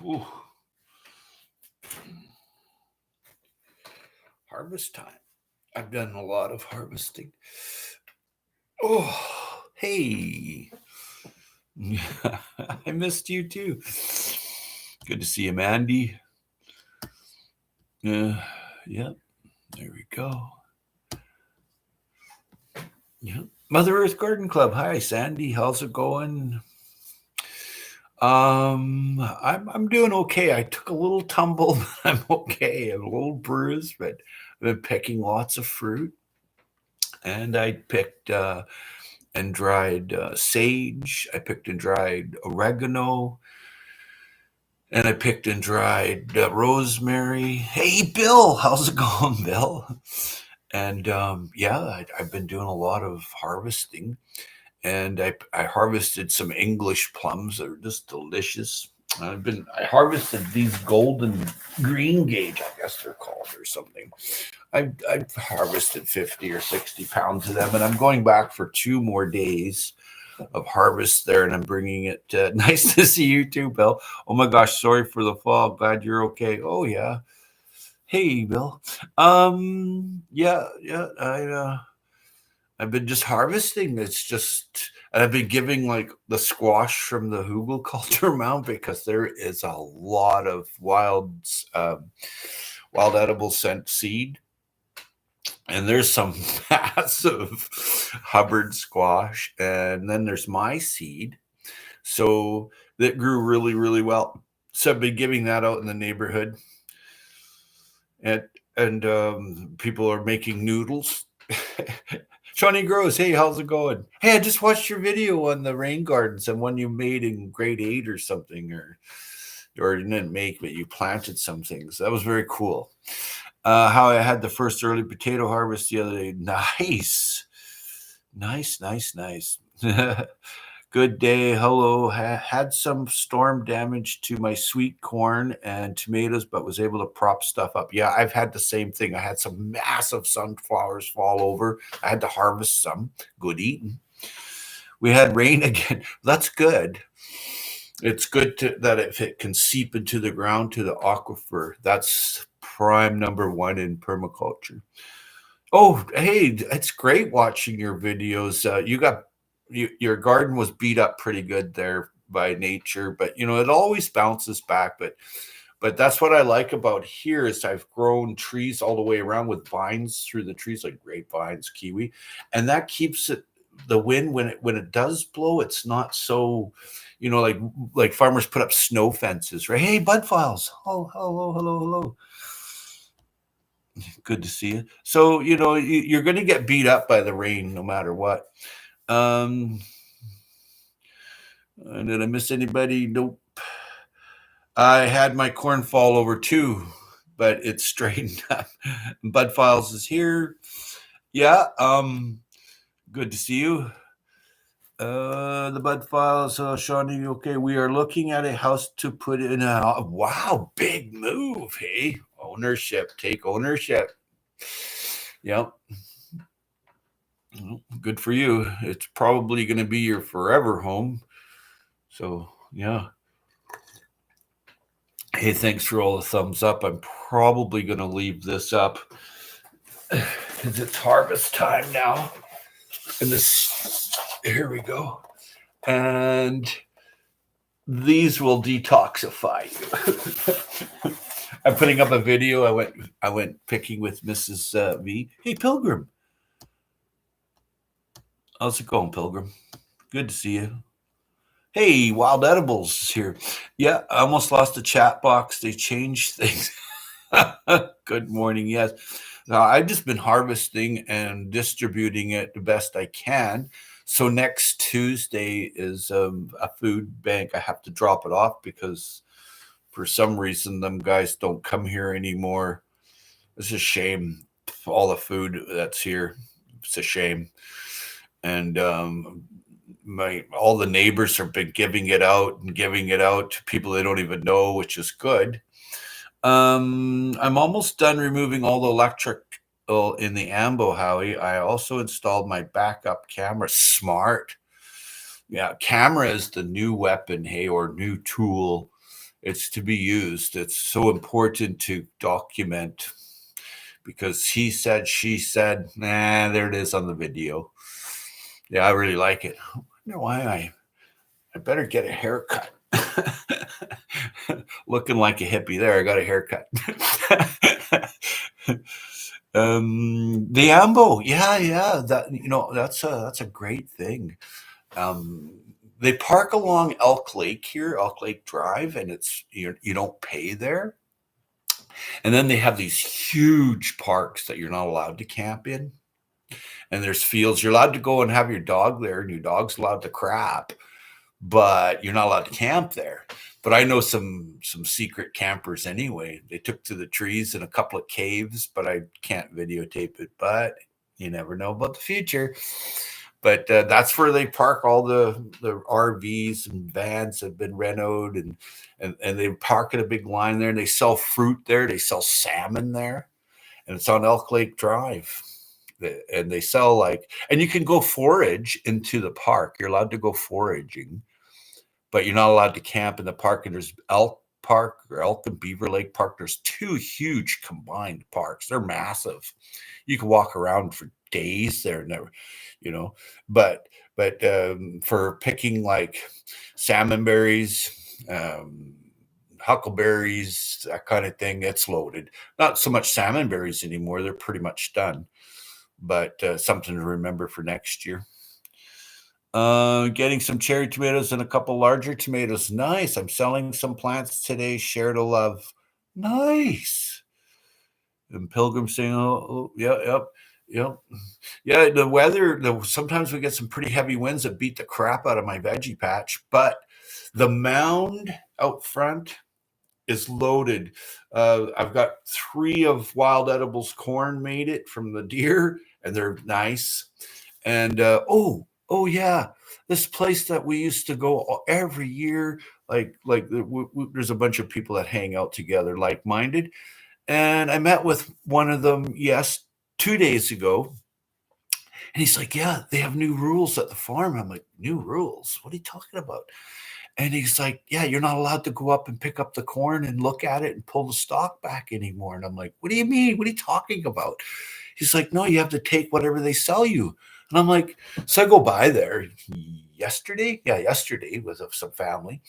Ooh, harvest time. I've done a lot of harvesting. Oh, hey. I missed you too. Good to see you, Mandy. Yep, there we go. Yep. Mother Earth Garden Club. Hi, Sandy. How's it going? I'm doing okay. I took a little tumble, but I'm okay. I'm a little bruised, but I've been picking lots of fruit, and I picked and dried sage. I picked and dried oregano, and I picked and dried rosemary. Hey, Bill, how's it going, Bill? And yeah, I've been doing a lot of harvesting, and I harvested some English plums that are just delicious. I harvested these golden green gage, I guess they're called, or something. I've harvested 50 or 60 pounds of them, and I'm going back for 2 more days of harvest there, and I'm bringing it. Nice to see you too, Bill. Oh my gosh, sorry for the fall. Glad you're okay. Oh yeah. Hey, Bill. Yeah. I've been just harvesting. It's just, and I've been giving like the squash from the Hugel culture mound because there is a lot of wild edible scent seed, and there's some massive Hubbard squash, and then there's my seed, so that grew really, really well. So I've been giving that out in the neighborhood, and people are making noodles. Shawnee Grows, hey, how's it going? Hey, I just watched your video on the rain gardens and one you made in grade 8 or something, or you didn't make, but you planted some things. That was very cool. How I had the first early potato harvest the other day. Nice. Good day. Hello. Had some storm damage to my sweet corn and tomatoes, but was able to prop stuff up. Yeah, I've had the same thing. I had some massive sunflowers fall over. I had to harvest some. Good eating. We had rain again. That's good. It's good that if it can seep into the ground to the aquifer, that's prime number one in permaculture. Oh, hey, it's great watching your videos. Your garden was beat up pretty good there by nature, but it always bounces back. But that's what I like about here is I've grown trees all the way around with vines through the trees like grapevines, kiwi, and that keeps it. The wind when it does blow, it's not so, like farmers put up snow fences, right? Hey, bud files. Oh, hello. Good to see you. So you're going to get beat up by the rain no matter what. Um, did I miss anybody? Nope. I had my corn fall over too, but it's straightened up. Bud Files is here. Yeah. Good to see you. The Bud Files, Shawnee. Okay, we are looking at a house to put in a. Wow, big move. Hey, ownership. Take ownership. Yep. Good for you. It's probably going to be your forever home. So, yeah. Hey, thanks for all the thumbs up. I'm probably going to leave this up because it's harvest time now. And here we go. And these will detoxify you. I'm putting up a video. I went picking with Mrs. V. Hey, Pilgrim. How's it going, Pilgrim? Good to see you. Hey, Wild Edibles is here. Yeah, I almost lost the chat box. They changed things. Good morning. Yes. Now, I've just been harvesting and distributing it the best I can. So next Tuesday is a food bank. I have to drop it off because for some reason them guys don't come here anymore. It's a shame. All the food that's here. It's a shame. And all the neighbors have been giving it out to people they don't even know, which is good. I'm almost done removing all the electric in the Ambo, Howie. I also installed my backup camera. Smart. Yeah, camera is the new weapon, hey, or new tool. It's to be used. It's so important to document because he said, she said, nah, there it is on the video. Yeah, I really like it. I wonder why I better get a haircut. Looking like a hippie there. I got a haircut. The Ambo, yeah, that that's a great thing. They park along Elk Lake here, Elk Lake Drive, and it's you don't pay there. And then they have these huge parks that you're not allowed to camp in. And there's fields. You're allowed to go and have your dog there, and your dog's allowed to crap, but you're not allowed to camp there. But I know some secret campers anyway. They took to the trees in a couple of caves, but I can't videotape it. But you never know about the future. But that's where they park all the RVs and vans have been renoed, and they park in a big line there. And they sell fruit there. They sell salmon there, and it's on Elk Lake Drive. And they sell and you can go forage into the park. You're allowed to go foraging, but you're not allowed to camp in the park. And there's Elk Park or Elk and Beaver Lake Park. There's two huge combined parks. They're massive. You can walk around for days there, never, but for picking salmon berries, huckleberries, that kind of thing, it's loaded. Not so much salmon berries anymore. They're pretty much done, but something to remember for next year. Getting some cherry tomatoes and a couple larger tomatoes. Nice. I'm selling some plants today. Share to love. Nice. And Pilgrim saying, oh yeah, yep. Yeah, the weather, sometimes we get some pretty heavy winds that beat the crap out of my veggie patch, but the mound out front is loaded. I've got 3 of Wild Edibles corn made it from the deer, and they're nice. And oh yeah, this place that we used to go every year, there's a bunch of people that hang out together, like-minded. And I met with one of them, 2 days ago. And he's like, yeah, they have new rules at the farm. I'm like, new rules? What are you talking about? And he's like, yeah, you're not allowed to go up and pick up the corn and look at it and pull the stalk back anymore. And I'm like, what do you mean? What are you talking about? He's like, no, you have to take whatever they sell you. And I'm like, so I go by there yesterday with some family.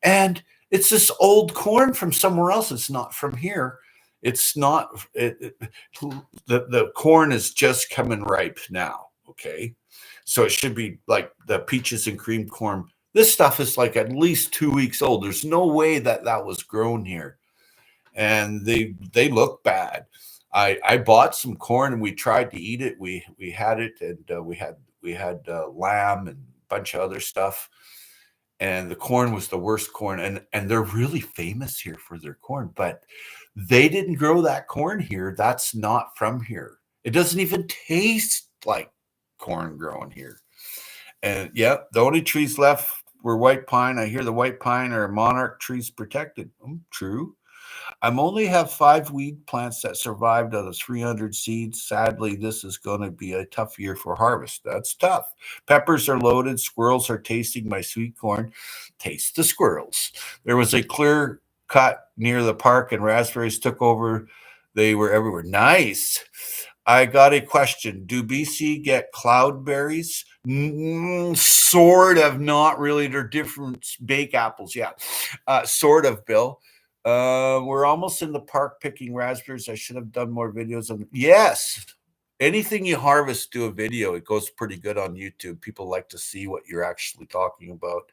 And it's this old corn from somewhere else. It's not from here. It's not, the corn is just coming ripe now. Okay. So it should be like the peaches and cream corn. This stuff is like at least 2 weeks old. There's no way that was grown here. And they look bad. I bought some corn and we tried to eat it. We had it, and we had lamb and a bunch of other stuff. And the corn was the worst corn. And they're really famous here for their corn, but they didn't grow that corn here. That's not from here. It doesn't even taste like corn growing here. And yeah, the only trees left were white pine. I hear the white pine are monarch trees protected. True. I'm only have 5 weed plants that survived out of 300 seeds. Sadly, this is going to be a tough year for harvest. That's tough. Peppers are loaded. Squirrels are tasting my sweet corn. Taste the squirrels. There was a clear cut near the park and raspberries took over. They were everywhere. Nice. I got a question. Do BC get cloudberries? Sort of, not really. They're different bake apples. Yeah, sort of, Bill. We're almost in the park picking raspberries. I should have done more videos on. Yes, anything you harvest, do a video. It goes pretty good on YouTube. People like to see what you're actually talking about.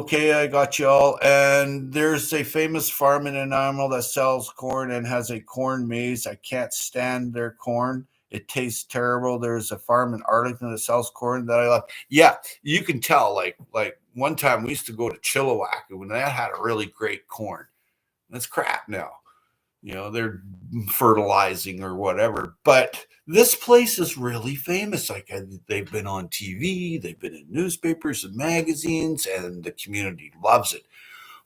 Okay, I got you all. And there's a famous farm in Nanaimo that sells corn and has a corn maze. I can't stand their corn. It tastes terrible. There's a farm in Arlington that sells corn that I love. Yeah, you can tell. Like one time we used to go to Chilliwack when that had a really great corn. That's crap now. They're fertilizing or whatever. But this place is really famous. They've been on TV, they've been in newspapers and magazines, and the community loves it.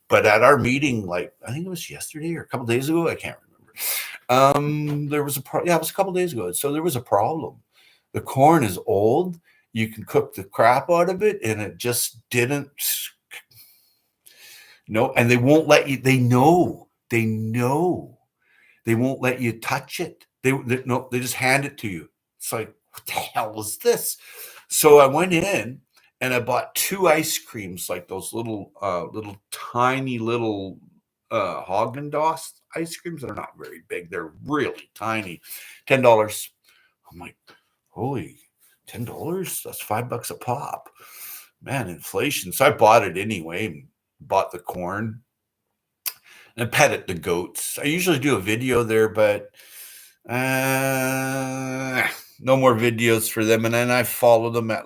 But at our meeting, I think it was yesterday or a couple days ago, I can't remember. There was it was a couple days ago. So there was a problem. The corn is old you can cook the crap out of it, and it just didn't. No, and they won't let you. They know. They won't let you touch it. They just hand it to you. It's like, what the hell is this? So I went in and I bought 2 ice creams, like those little tiny little Haagen-Dazs ice creams. They're not very big. They're really tiny. $10. I'm like, holy, $10? That's $5 a pop. Man, inflation. So I bought it anyway and bought the corn and petted the goats. I usually do a video there, but no more videos for them. And then I follow them at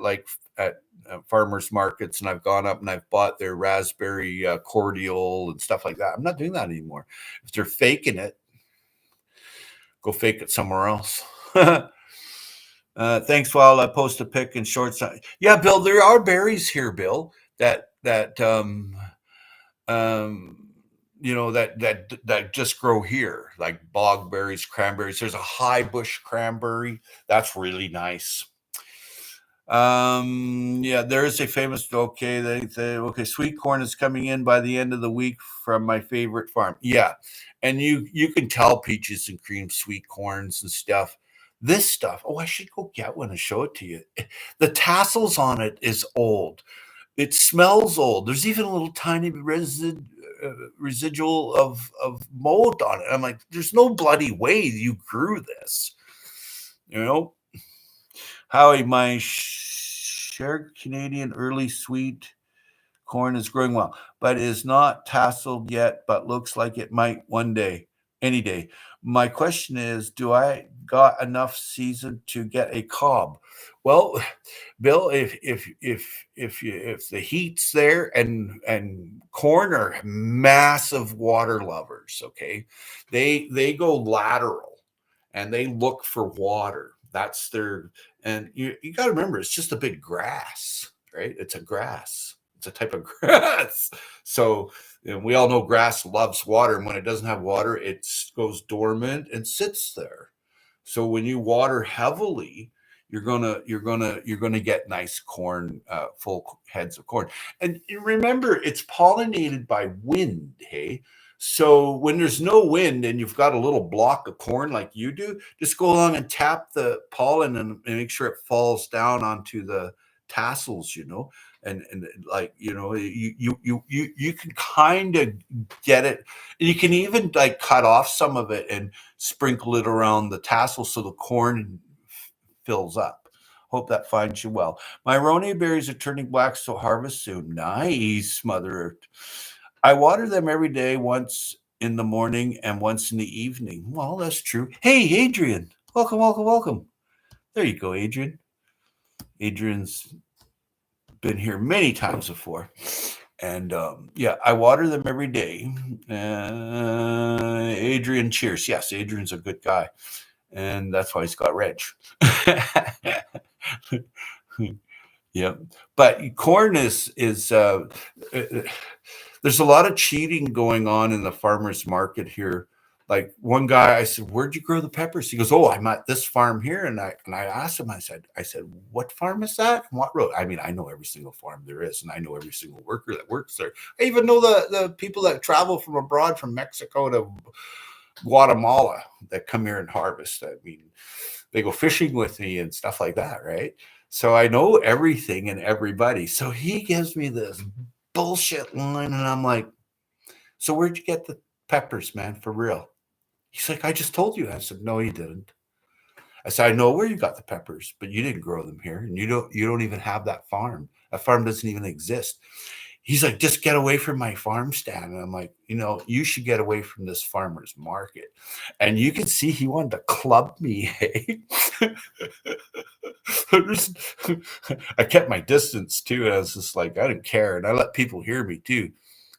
farmers markets, and I've gone up and I've bought their raspberry cordial and stuff like that. I'm not doing that anymore. If they're faking it, go fake it somewhere else. Thanks. While I post a pic in shorts. Yeah, Bill, there are berries here, Bill, that just grow here, like bogberries, cranberries. There's a high bush cranberry. That's really nice. Yeah, there is a famous, okay, sweet corn is coming in by the end of the week from my favorite farm. Yeah. And you can tell peaches and cream sweet corns and stuff. This stuff, I should go get one and show it to you. The tassels on it is old. It smells old. There's even a little tiny residual of mold on it. I'm like, there's no bloody way you grew this. Howie, my shared Canadian early sweet corn is growing well, but is not tasseled yet, but looks like it might one day, any day. My question is, do I got enough season to get a cob? Well, Bill, if the heat's there, and corn are massive water lovers, okay, they go lateral and they look for water. That's their, and you got to remember, it's just a big grass, right? It's a grass. It's a type of grass. So we all know grass loves water, and when it doesn't have water, it goes dormant and sits there. So when you water heavily, you're gonna get nice corn, full heads of corn. And remember, it's pollinated by wind. Hey, so when there's no wind and you've got a little block of corn like you do, just go along and tap the pollen and make sure it falls down onto the tassels. And like you can kind of get it. You can even like cut off some of it and sprinkle it around the tassel so the corn fills up. Hope that finds you well. My Roni berries are turning black, so harvest soon. Nice, Mother Earth. I water them every day, once in the morning and once in the evening. Well, that's true. Hey, Adrian. Welcome. There you go, Adrian. Adrian's been here many times before. And I water them every day. Adrian, cheers. Yes, Adrian's a good guy. And that's why he's got rich. Yeah. But corn is there's a lot of cheating going on in the farmer's market here. Like one guy, I said, "Where'd you grow the peppers?" He goes, "Oh, I'm at this farm here." And I asked him, I said, "What farm is that? What road?" I mean, I know every single farm there is, and I know every single worker that works there. I even know the people that travel from abroad, from Mexico to Guatemala, that come here and harvest. I mean, they go fishing with me and stuff like that, right? So I know everything and everybody. So he gives me this bullshit line, and I'm like, "So where'd you get the peppers, man? For real?" He's like, "I just told you." I said, "No, you didn't." I said, "I know where you got the peppers, but you didn't grow them here, and you don't even have that farm. That farm doesn't even exist." He's like, "Just get away from my farm stand." And I'm like, you should get away from this farmer's market. And you can see he wanted to club me. Hey? I kept my distance too. And I was just like, I didn't care. And I let people hear me too,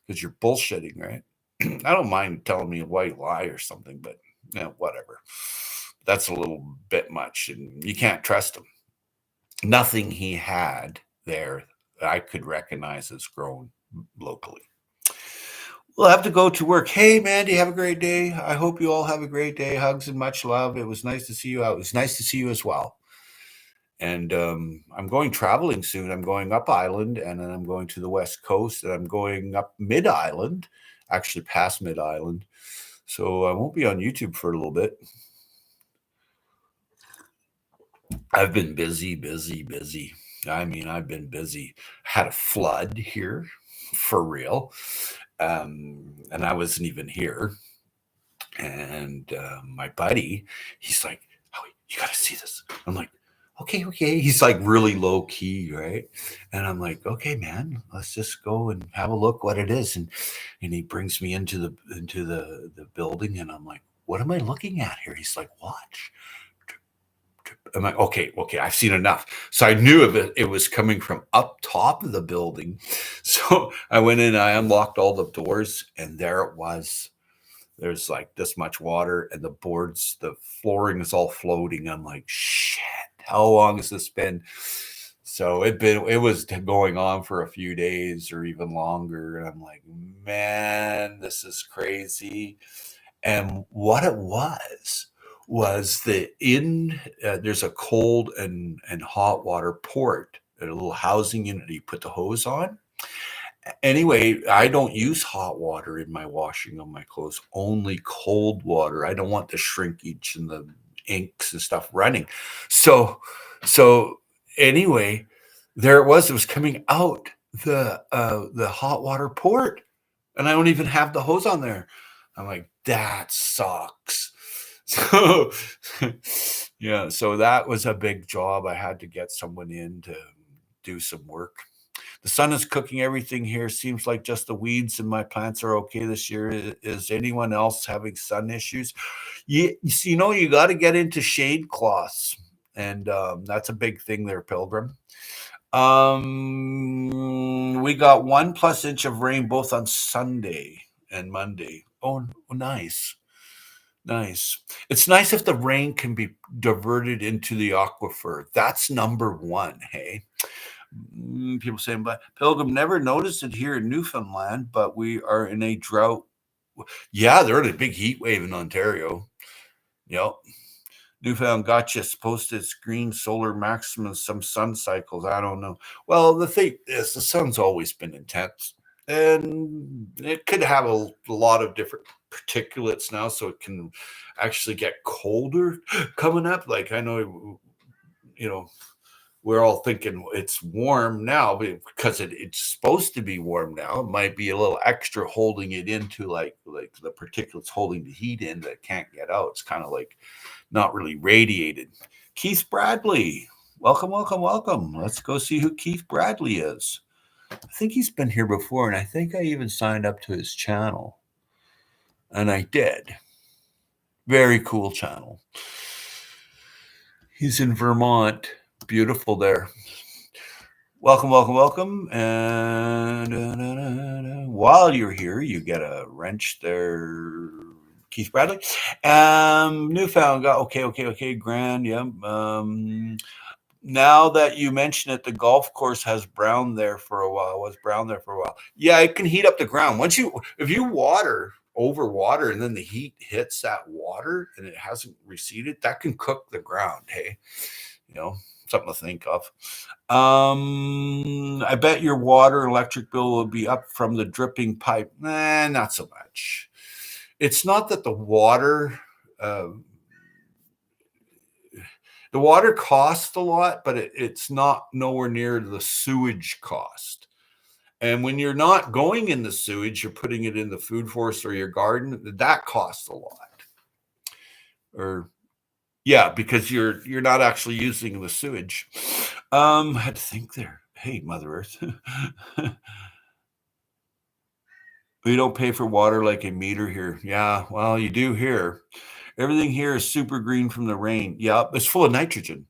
because you're bullshitting, right? I don't mind telling me a white lie or something, but whatever. That's a little bit much, and you can't trust him. Nothing he had there that I could recognize as grown locally. We'll have to go to work. Hey, Mandy, have a great day. I hope you all have a great day. Hugs and much love. It was nice to see you out. It was nice to see you as well. And I'm going traveling soon. I'm going up island, and then I'm going to the west coast, and I'm going up mid island, actually past mid island. So I won't be on YouTube for a little bit. I've been busy. I mean, I've been busy. Had a flood here, for real, and I wasn't even here. And my buddy, he's like, "Howie, you got to see this." I'm like, "Okay, okay." He's like really low key, right? And I'm like, "Okay, man, let's just go and have a look what it is." And he brings me into the building, and I'm like, "What am I looking at here?" He's like, "Watch." I'm like, "Okay, okay, I've seen enough." So I knew it was coming from up top of the building. So I went in, I unlocked all the doors, and there it was. There's like this much water, and the flooring is all floating. I'm like, shit, how long has this been? So it was going on for a few days or even longer. And I'm like, man, this is crazy. And what it was there's a cold and hot water port, a little housing unit you put the hose on. Anyway, I don't use hot water in my washing of my clothes, only cold water. I don't want the shrinkage and the inks and stuff running. So anyway, there it was coming out the hot water port, and I don't even have the hose on there. I'm like, that sucks. So yeah, so that was a big job. I had to get someone in to do some work. The sun is cooking everything here. Seems like just the weeds and my plants are okay this year. Is anyone else having sun issues? You got to get into shade cloths, and that's a big thing there, Pilgrim. We got 1+ inch of rain both on Sunday and Monday. Oh, nice. Nice. It's nice if the rain can be diverted into the aquifer. That's number one, hey? People saying, but Pilgrim never noticed it here in Newfoundland, but we are in a drought. Yeah, they're in a big heat wave in Ontario. Yep. Newfound gotcha. Supposed to it's green solar maximum, some sun cycles. I don't know. Well, the thing is, the sun's always been intense, and it could have a lot of different particulates now, so it can actually get colder coming up. Like I know, we're all thinking it's warm now because it's supposed to be warm now. It might be a little extra holding it into like the particulates holding the heat in that can't get out. It's kind of like not really radiated. Keith Bradley, welcome, welcome, welcome. Let's go see who Keith Bradley is. I think he's been here before, and I think I even signed up to his channel, and I did. Very cool channel. He's in Vermont. Beautiful there. Welcome, welcome, welcome. And while you're here, you get a wrench there, Keith Bradley. Newfound got okay, grand. Yeah. Now that you mention it, the golf course has brown there for a while. Was brown there for a while. Yeah, it can heat up the ground. If you over water, and then the heat hits that water and it hasn't receded, that can cook the ground. Hey, something to think of. I bet your water and electric bill will be up from the dripping pipe. Nah, not so much. It's not that the water costs a lot, but it's not nowhere near the sewage cost. And when you're not going in the sewage, you're putting it in the food forest or your garden. That costs a lot. Yeah, because you're not actually using the sewage. I had to think there. Hey, Mother Earth. We don't pay for water like a meter here. Yeah, well, you do here. Everything here is super green from the rain. Yeah, it's full of nitrogen.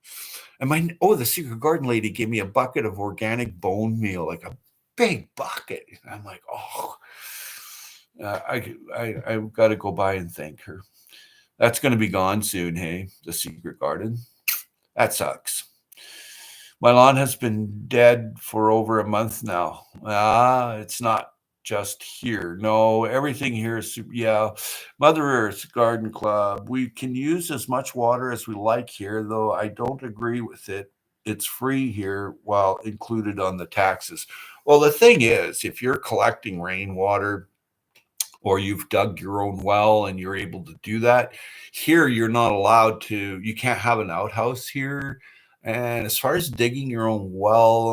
And the Secret Garden lady gave me a bucket of organic bone meal, like a big bucket. And I'm like, oh, I've got to go by and thank her. That's going to be gone soon, hey, the Secret Garden. That sucks. My lawn has been dead for over a month now. It's not just here. No, everything here is super. Yeah, Mother Earth Garden Club. We can use as much water as we like here, though I don't agree with it. it's free here while included on the taxes. Well, the thing is, if you're collecting rainwater or you've dug your own well and you're able to do that, here you're not allowed to, you can't have an outhouse here. And as far as digging your own well,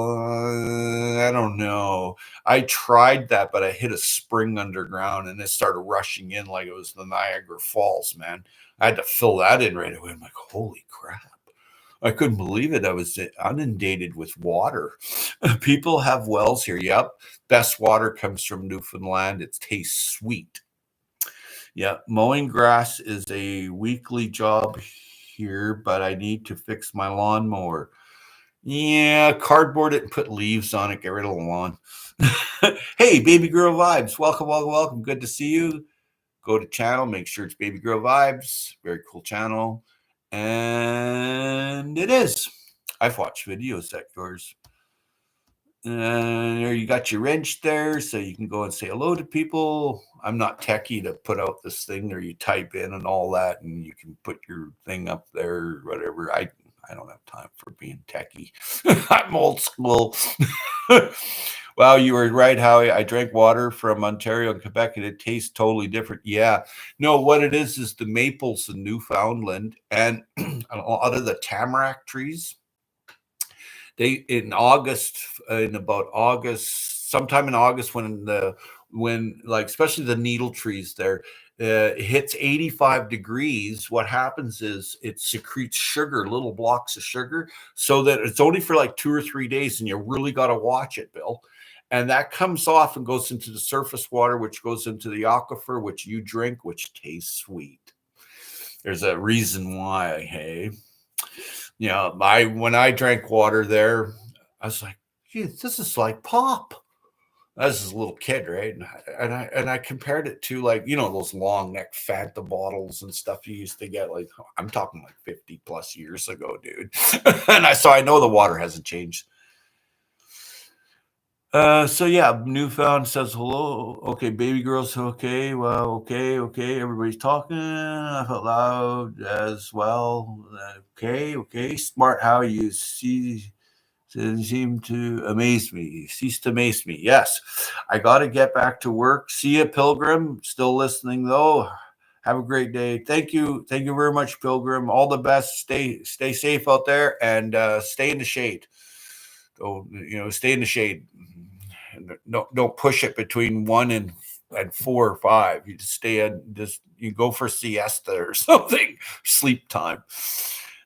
I don't know. I tried that, but I hit a spring underground and it started rushing in like it was the Niagara Falls, man. I had to fill that in right away. I'm like, holy crap. I couldn't believe it. I was inundated with water. People have wells here. Yep. Best water comes from Newfoundland. It tastes sweet. Yeah. Mowing grass is a weekly job here, but I need to fix my lawnmower. Yeah, cardboard it and put leaves on it. Get rid of the lawn. Hey, Baby Girl Vibes. Welcome, welcome, welcome. Good to see you. Go to channel. Make sure it's Baby Girl Vibes. Very cool channel. And it is. I've watched videos like yours. There you got your wrench there, so you can go and say hello to people. I'm not techie to put out this thing, or you type in and all that, and you can put your thing up there, or whatever. I don't have time for being techie. I'm old school. Well, you were right, Howie. I drank water from Ontario and Quebec, and it tastes totally different. Yeah. No, what it is the maples in Newfoundland and a lot of the tamarack trees. They in August, sometime in August, when like especially the needle trees there, it hits 85 degrees. What happens is it secretes sugar, little blocks of sugar, so that it's only for like 2 or 3 days, and you really got to watch it, Bill. And that comes off and goes into the surface water, which goes into the aquifer, which you drink, which tastes sweet. There's a reason why, hey. When I drank water there, I was like, geez, this is like pop. I was a little kid, right? And I compared it to, like, those long neck Fanta bottles and stuff you used to get. Like, I'm talking like 50 plus years ago, dude. And I know the water hasn't changed. So yeah, Newfound says hello. Okay, baby girls. Okay, well, okay. Everybody's talking. I felt loud as well. Okay. Smart how you seem to amaze me. Cease to amaze me. Yes, I got to get back to work. See you, Pilgrim. Still listening though. Have a great day. Thank you very much, Pilgrim. All the best. Stay safe out there and stay in the shade. Stay in the shade. Don't push it between 1 and 4 or 5. You just stay in. You go for siesta or something. Sleep time.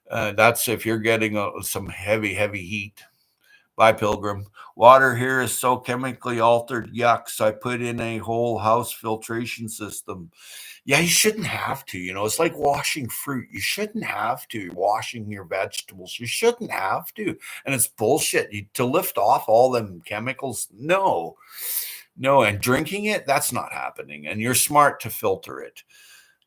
That's if you're getting some heavy heat. Bye, Pilgrim. Water here is so chemically altered. Yuck. So I put in a whole house filtration system. Yeah, you shouldn't have to. It's like washing fruit. You shouldn't have to. Washing your vegetables. You shouldn't have to. And it's bullshit. To lift off all them chemicals, no. And drinking it, that's not happening. And you're smart to filter it.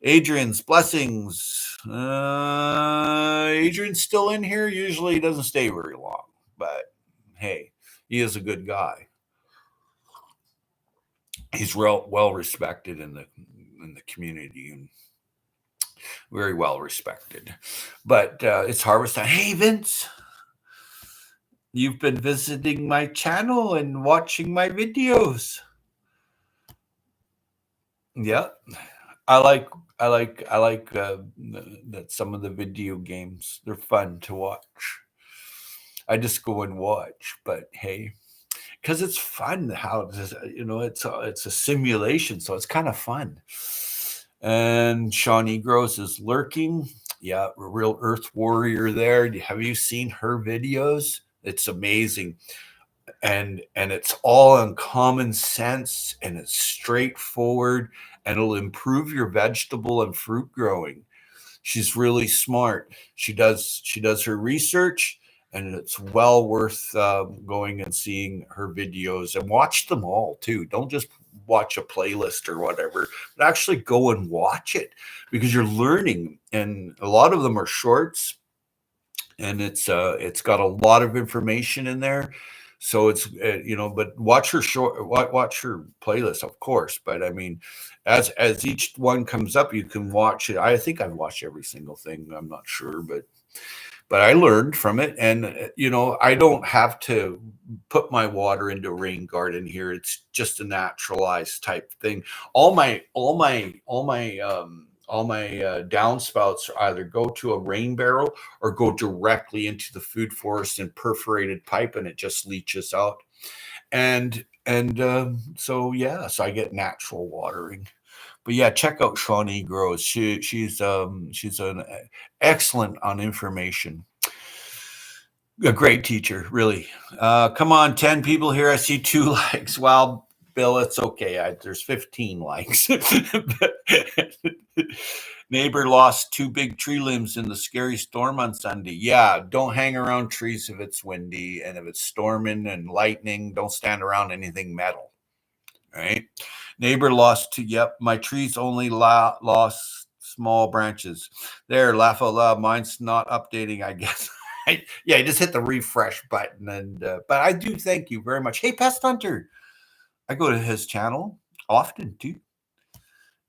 Adrian's blessings. Adrian's still in here. Usually he doesn't stay very long. But hey, he is a good guy. He's well respected in the community and very well respected. But it's harvest time. Hey, Vince, you've been visiting my channel and watching my videos. Yeah, I like that some of the video games, they're fun to watch. I just go and watch, but hey, because it's fun. How it's a simulation, so it's kind of fun. And Shawnee Gross is lurking. Yeah, real Earth warrior there. Have you seen her videos? It's amazing. And it's all on common sense, and it's straightforward, and it'll improve your vegetable and fruit growing. She's really smart. She does her research, and it's well worth going and seeing her videos, and watch them all too. Don't just watch a playlist or whatever, but actually go and watch it, because you're learning, and a lot of them are shorts, and it's got a lot of information in there. So it's but watch her playlist, of course. But I mean, as each one comes up, you can watch it. I think I've watched every single thing. I'm not sure, but but I learned from it. And, I don't have to put my water into a rain garden here. It's just a naturalized type thing. All my downspouts either go to a rain barrel or go directly into the food forest and perforated pipe, and it just leaches out. So I get natural watering. But yeah, check out Shawnee Grows. She's an excellent on information. A great teacher, really. Come on, 10 people here. I see 2 likes. Well, Bill, it's okay. There's 15 likes. Neighbor lost 2 big tree limbs in the scary storm on Sunday. Yeah, don't hang around trees if it's windy, and if it's storming and lightning, don't stand around anything metal. Right? Neighbor lost 2. Yep, my trees only lost small branches. There, laugh out loud. Mine's not updating, I guess. Yeah, just hit the refresh button. But I do thank you very much. Hey, Pest Hunter. I go to his channel often too.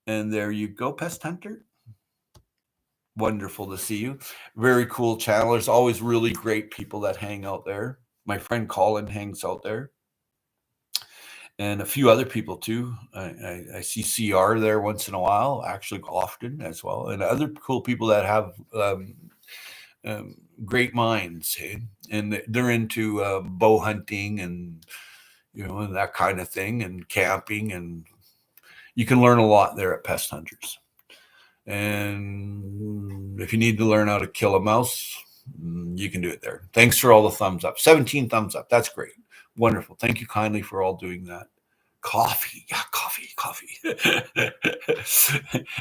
And there you go, Pest Hunter. Wonderful to see you. Very cool channel. There's always really great people that hang out there. My friend Colin hangs out there. And a few other people too. I see CR there once in a while, actually often as well. And other cool people that have great minds, and they're into bow hunting and and that kind of thing, and camping, and you can learn a lot there at Pest Hunters. And if you need to learn how to kill a mouse, you can do it there. Thanks for all the thumbs up. 17 thumbs up. That's great. Wonderful. Thank you kindly for all doing that. Coffee. Yeah, coffee.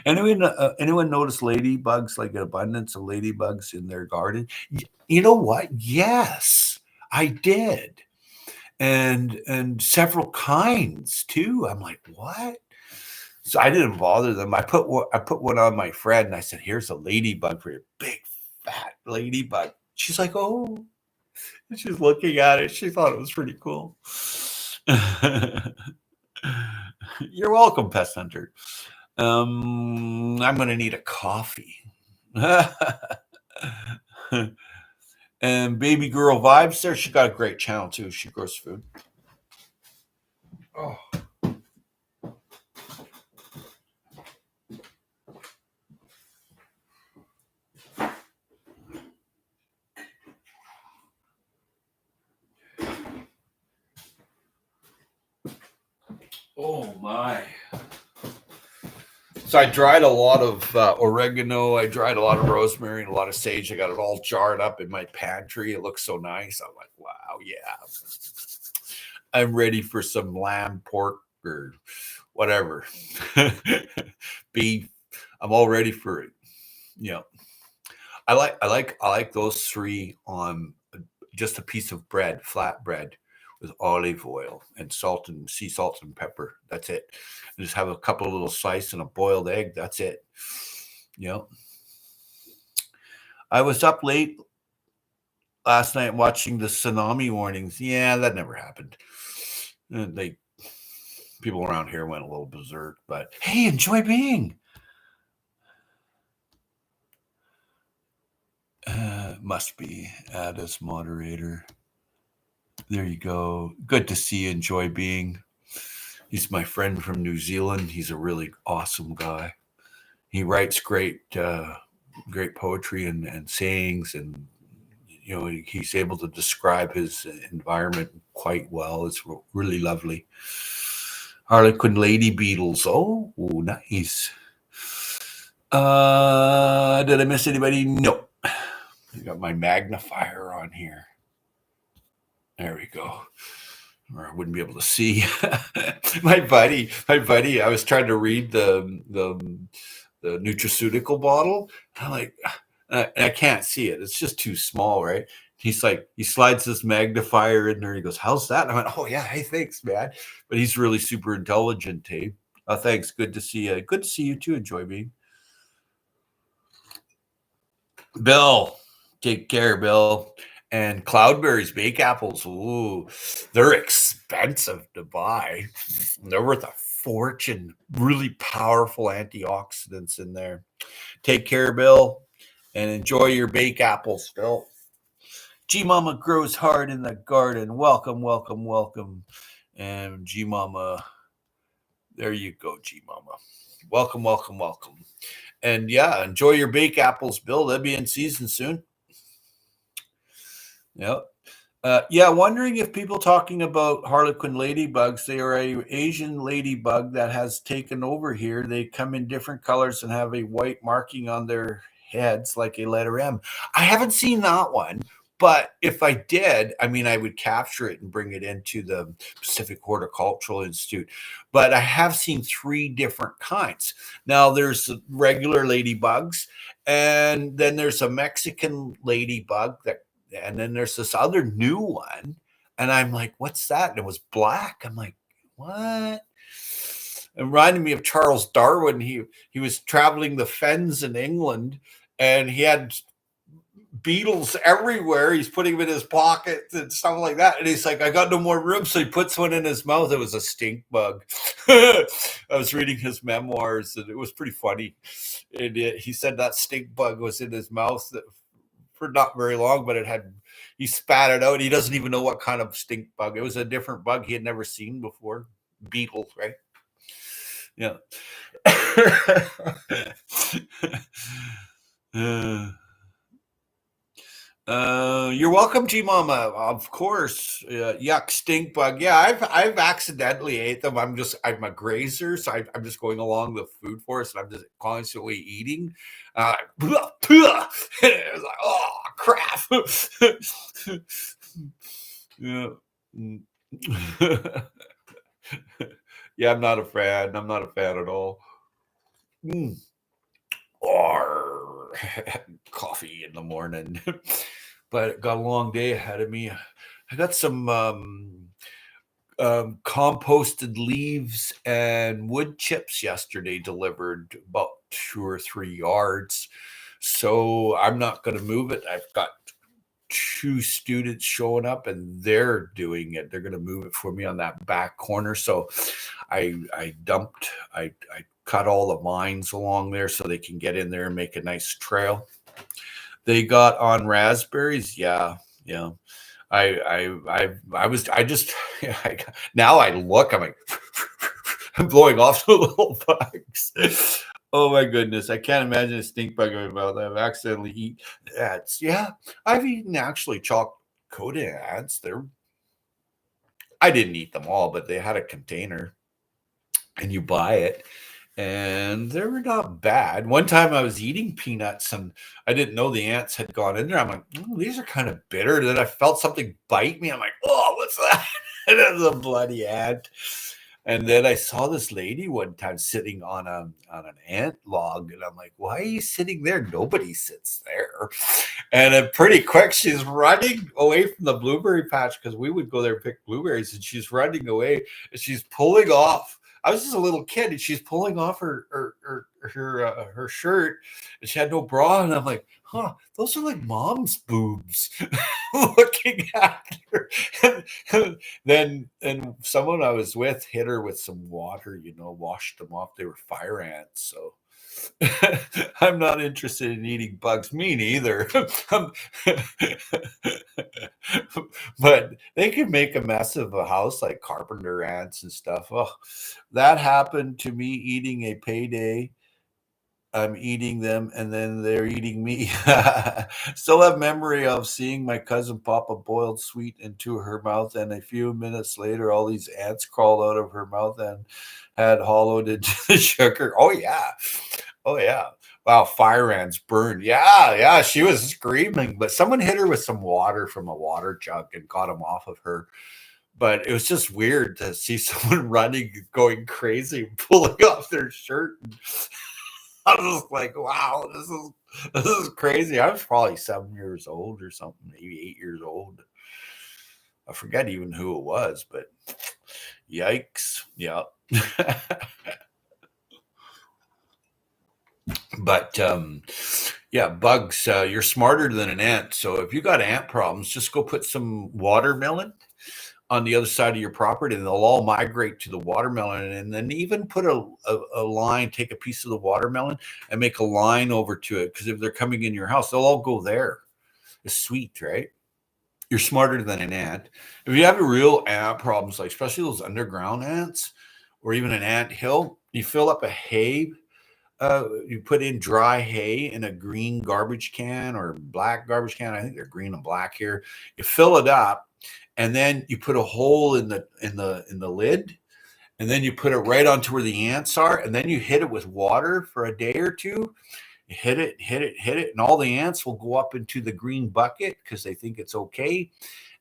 Anyone notice ladybugs, like an abundance of ladybugs in their garden? You know what? Yes, I did. And several kinds too. I'm like, what? So I didn't bother them. I put one on my friend, and I said, here's a ladybug for you. Big fat ladybug. She's like, oh. And she's looking at it. She thought it was pretty cool. You're welcome, Pest Hunter. I'm gonna need a coffee. And Baby Girl Vibes there. She got a great channel too. She grows food. Oh. Oh my. So I dried a lot of oregano. I dried a lot of rosemary and a lot of sage. I got it all jarred up in my pantry. It looks so nice. I'm like, wow, yeah. I'm ready for some lamb, pork, or whatever. Beef. I'm all ready for it. I like those 3 on just a piece of bread, flat bread, with olive oil and salt and sea salt and pepper. That's it. And just have a couple of little slices and a boiled egg. That's it. I was up late last night watching the tsunami warnings. Yeah, that never happened. People around here went a little berserk, but hey, enjoy being. Must be add as moderator. There you go. Good to see you. Enjoy being. He's my friend from New Zealand. He's a really awesome guy. He writes great poetry and sayings, and he's able to describe his environment quite well. It's really lovely. Harlequin lady beetles. Oh, nice. Did I miss anybody? No. I got my magnifier on here. There we go. Or I wouldn't be able to see. my buddy. I was trying to read the nutraceutical bottle. I'm like, I can't see it. It's just too small, right? He's like, he slides this magnifier in there. He goes, how's that? And I went, oh yeah, hey, thanks, man. But he's really super intelligent, eh? Thanks. Good to see you. Good to see you too. Enjoy being. Bill, take care, Bill. And Cloudberry's bake apples, ooh, they're expensive to buy. They're worth a fortune. Really powerful antioxidants in there. Take care, Bill, and enjoy your bake apples, Bill. G Mama grows hard in the garden. Welcome, welcome, welcome. And G Mama, there you go, G Mama. Welcome, welcome, welcome. And yeah, enjoy your bake apples, Bill. They'll be in season soon. Yep. Yeah, wondering if people talking about Harlequin ladybugs, they are a Asian ladybug that has taken over here. They come in different colors and have a white marking on their heads like a letter M. I haven't seen that one, but if I did, I mean, I would capture it and bring it into the Pacific Horticultural Institute. But I have seen three different kinds. Now, there's regular ladybugs, and then there's a Mexican ladybug that and then there's this other new one. And I'm like, what's that? And it was black. I'm like, what? It reminded me of Charles Darwin. He was traveling the fens in England and he had beetles everywhere. He's putting them in his pockets and stuff like that. And he's like, I got no more room. So he puts one in his mouth. It was a stink bug. I was reading his memoirs and it was pretty funny. And he said that stink bug was in his mouth for not very long, but he spat it out. He doesn't even know what kind of stink bug. It was a different bug he had never seen before. Beetle, right? Yeah. You're welcome, G Mama. Of course. Yuck, stink bug. Yeah, I've accidentally ate them. I'm a grazer, so I'm just going along the food forest, and I'm just constantly eating. It was like, oh crap. Yeah. Yeah, I'm not a fan. I'm not a fan at all. Or coffee in the morning. But got a long day ahead of me. I got some composted leaves and wood chips yesterday delivered about 2 or 3 yards. So I'm not going to move it. I've got 2 students showing up and they're doing it. They're going to move it for me on that back corner. So I cut all the vines along there so they can get in there and make a nice trail. They got on raspberries. Yeah. Now I look, I'm like, I'm blowing off the little bugs. Oh my goodness. I can't imagine a stink bug in my mouth. I've accidentally eaten ants. Yeah. I've eaten actually chalk coated ants. I didn't eat them all, but they had a container and you buy it. And they were not bad. One time I was eating peanuts and I didn't know the ants had gone in there. I'm like, oh, these are kind of bitter. Then I felt something bite me. I'm like, oh, what's that? And it was a bloody ant. And then I saw this lady one time sitting on an ant log, and I'm like, "Why are you sitting there? Nobody sits there." And then pretty quick, she's running away from the blueberry patch because we would go there and pick blueberries, and she's running away. And she's pulling off. I was just a little kid, and she's pulling off her shirt, and she had no bra, and I'm like, "Huh, those are like mom's boobs." Looking at her, then and someone I was with hit her with some water, washed them off. They were fire ants, so I'm not interested in eating bugs. Me neither. But they can make a mess of a house like carpenter ants and stuff. Oh, that happened to me eating a payday. I'm eating them and then they're eating me. Still have memory of seeing my cousin pop a boiled sweet into her mouth, and a few minutes later, all these ants crawled out of her mouth and had hollowed into the sugar. Oh, yeah. Oh, yeah. Wow, fire ants burned. Yeah, she was screaming, but someone hit her with some water from a water jug and got them off of her. But it was just weird to see someone running, going crazy, pulling off their shirt. I was just like, wow, this is crazy. I was probably 7 years old or something, maybe 8 years old. I forget even who it was, but yikes. Yeah. But yeah, bugs, you're smarter than an ant. So if you got ant problems, just go put some watermelon on the other side of your property and they'll all migrate to the watermelon, and then even put a line, take a piece of the watermelon and make a line over to it, because if they're coming in your house, they'll all go there. It's sweet, right? you're smarter than an ant. If you have real ant problems, like especially those underground ants or even an ant hill, you fill up a hay. You put in dry hay in a green garbage can or black garbage can. I think they're green and black here. You fill it up, and then you put a hole in the lid, and then you put it right onto where the ants are, and then you hit it with water for a day or two. You hit it, hit it, hit it, and all the ants will go up into the green bucket because they think it's okay.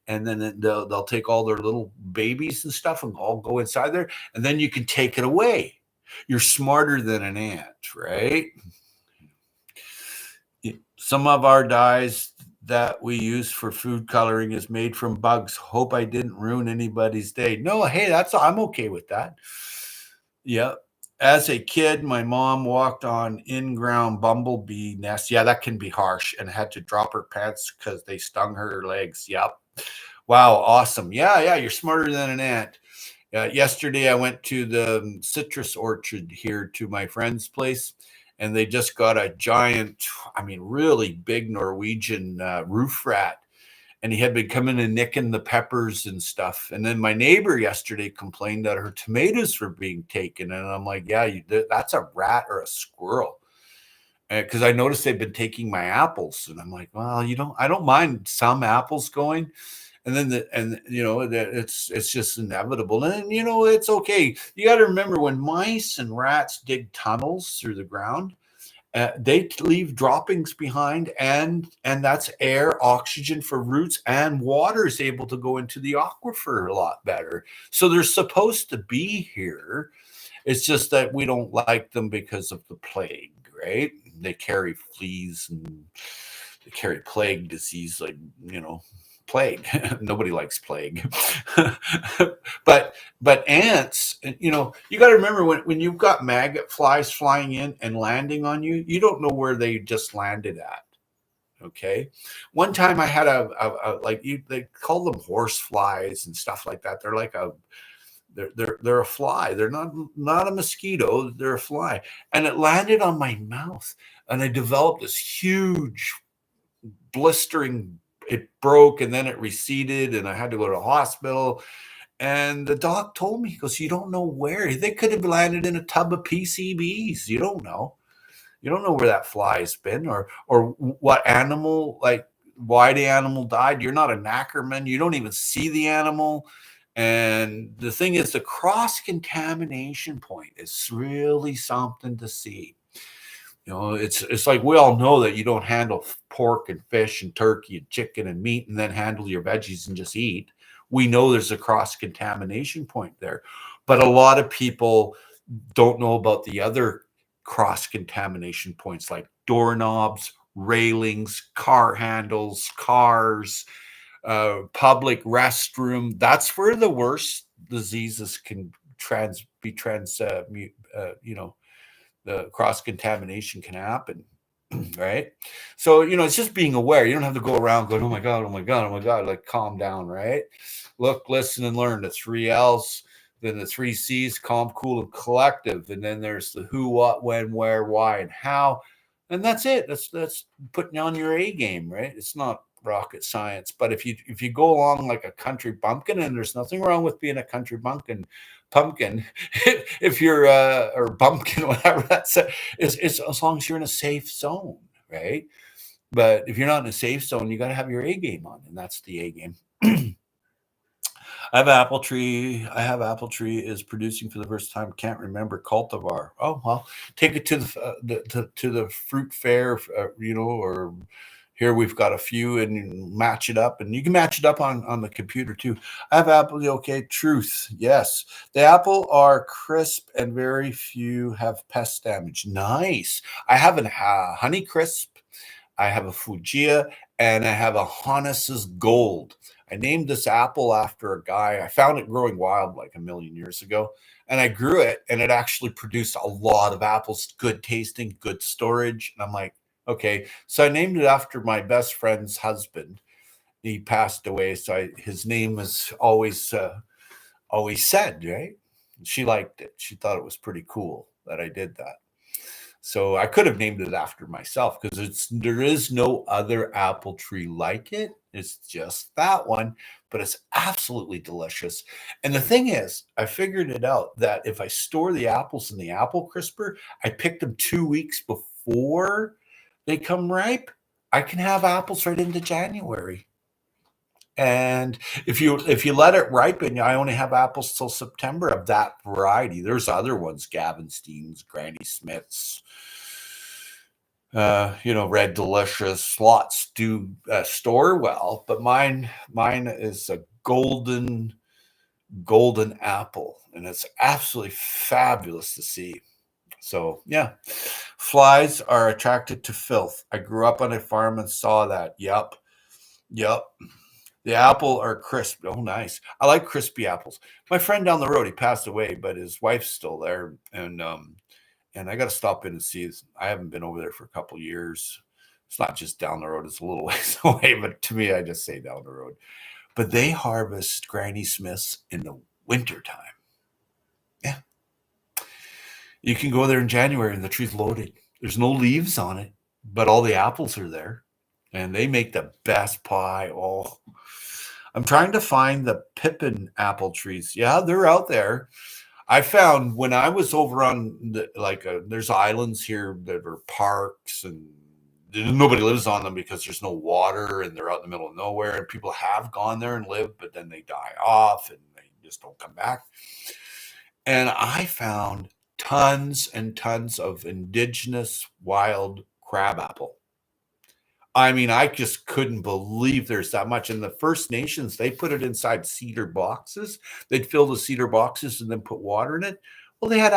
And then they'll take all their little babies and stuff and all go inside there, and then you can take it away. You're smarter than an ant, right? Some of our dyes that we use for food coloring is made from bugs. Hope I didn't ruin anybody's day. No, hey, I'm okay with that. Yeah. As a kid, my mom walked on in-ground bumblebee nests. Yeah, that can be harsh, and had to drop her pants because they stung her legs. Yep. Wow, awesome. Yeah, you're smarter than an ant. Yesterday, I went to the citrus orchard here to my friend's place, and they just got a giant, really big Norwegian roof rat. And he had been coming and nicking the peppers and stuff. And then my neighbor yesterday complained that her tomatoes were being taken. And I'm like, yeah, that's a rat or a squirrel. Because I noticed they've been taking my apples. And I'm like, well, I don't mind some apples going. And then it's just inevitable. And it's okay. You got to remember, when mice and rats dig tunnels through the ground, they leave droppings behind, and that's air, oxygen for roots, and water is able to go into the aquifer a lot better. So they're supposed to be here. It's just that we don't like them because of the plague, right? They carry fleas and they carry plague disease, like, plague. Nobody likes plague. but ants, you got to remember, when you've got maggot flies flying in and landing on you, you don't know where they just landed at. Okay. One time I had they call them horse flies and stuff like that. They're like they're a fly. They're not a mosquito. They're a fly. And it landed on my mouth, and I developed this huge blistering. It broke, and then it receded, and I had to go to the hospital. And the doc told me, he goes, you don't know where. They could have landed in a tub of PCBs. You don't know. You don't know where that fly's been, or what animal, like why the animal died. You're not a knackerman. You don't even see the animal. And the thing is, the cross-contamination point is really something to see. It's like, we all know that you don't handle pork and fish and turkey and chicken and meat and then handle your veggies and just eat. We know there's a cross-contamination point there. But a lot of people don't know about the other cross-contamination points, like doorknobs, railings, car handles, cars, public restroom. That's where the worst diseases can the cross-contamination can happen. Right? So, it's just being aware. You don't have to go around going, oh my God, oh my God, oh my God. Like, calm down, right? Look, listen, and learn. The 3 L's, then the 3 C's: calm, cool, and collective. And then there's the who, what, when, where, why, and how. And that's it. That's putting on your A game, right? It's not rocket science. But if you go along like a country bumpkin, and there's nothing wrong with being a country pumpkin, if you're or bumpkin, whatever that's, it's as long as you're in a safe zone, right? But if you're not in a safe zone, you got to have your A game on, and that's the A game. I have apple tree. Is producing for the first time. Can't remember cultivar. Oh well, take it to the fruit fair, or here we've got a few, and match it up, and you can match it up on the computer too. I have apple. Okay, truth. Yes, the apple are crisp, and very few have pest damage. Nice. I have a Honey Crisp. I have a Fujiya, and I have a Honus's Gold. I named this apple after a guy. I found it growing wild like a million years ago, and I grew it, and it actually produced a lot of apples, good tasting, good storage. And I'm like, okay. So I named it after my best friend's husband. He passed away, so his name was always said, right? She liked it. She thought it was pretty cool that I did that. So I could have named it after myself because there is no other apple tree like it. It's just that one, but it's absolutely delicious. And the thing is, I figured it out that if I store the apples in the apple crisper, I picked them 2 weeks before they come ripe. I can have apples right into January. And if you let it ripen, I only have apples till September of that variety. There's other ones, Gavin Steens, Granny Smiths, Red Delicious. Lots do store well, but mine is a golden apple, and it's absolutely fabulous to see. So yeah, flies are attracted to filth. I grew up on a farm and saw that. Yep. The apple are crisp. Oh, nice. I like crispy apples. My friend down the road, he passed away, but his wife's still there, and I got to stop in and see. I haven't been over there for a couple of years. It's not just down the road; it's a little ways away. But to me, I just say down the road. But they harvest Granny Smiths in the wintertime. Yeah, you can go there in January, and the tree's loaded. There's no leaves on it, but all the apples are there, and they make the best pie. Oh. I'm trying to find the pippin apple trees. Yeah, they're out there. I found when I was over on there's islands here that are parks and nobody lives on them because there's no water and they're out in the middle of nowhere and people have gone there and lived, but then they die off and they just don't come back. And I found tons and tons of indigenous wild crabapple. I mean, I just couldn't believe there's that much. And the First Nations, they put it inside cedar boxes. They'd fill the cedar boxes and then put water in it. Well, they had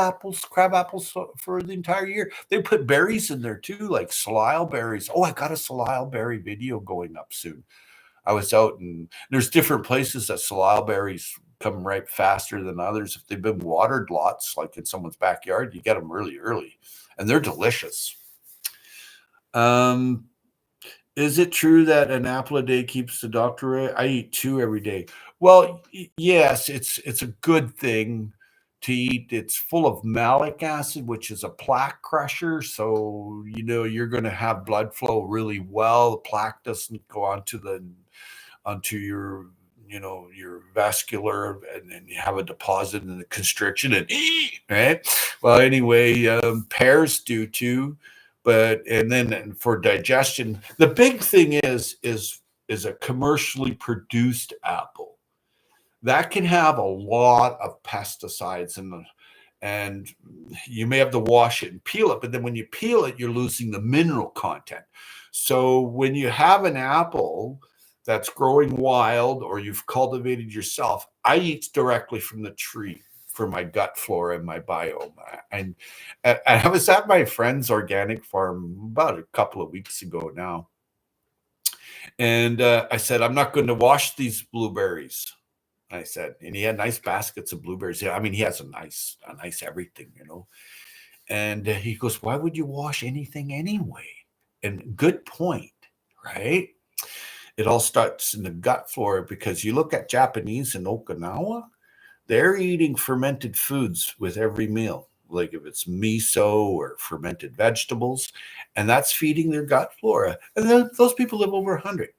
crab apples for the entire year. They put berries in there too, like salal berries. Oh, I got a salal berry video going up soon. I was out and there's different places that salal berries come ripe faster than others. If they've been watered lots, like in someone's backyard, you get them really early and they're delicious. Is it true that an apple a day keeps the doctor away? I eat 2 every day. Well, yes, it's a good thing to eat. It's full of malic acid, which is a plaque crusher. So, you're going to have blood flow really well. The plaque doesn't go onto your vascular, and then you have a deposit and a constriction and right. Well, anyway, pears do too. And then for digestion, the big thing is a commercially produced apple that can have a lot of pesticides and you may have to wash it and peel it, but then when you peel it, you're losing the mineral content. So when you have an apple that's growing wild or you've cultivated yourself, I eat directly from the tree for my gut flora and my biome. And I was at my friend's organic farm about a couple of weeks ago now. And I said, I'm not going to wash these blueberries. I said, and he had nice baskets of blueberries. I mean, he has a nice everything, And he goes, why would you wash anything anyway? And good point, right? It all starts in the gut flora because you look at Japanese in Okinawa, they're eating fermented foods with every meal, like if it's miso or fermented vegetables, and that's feeding their gut flora. And then those people live over 100.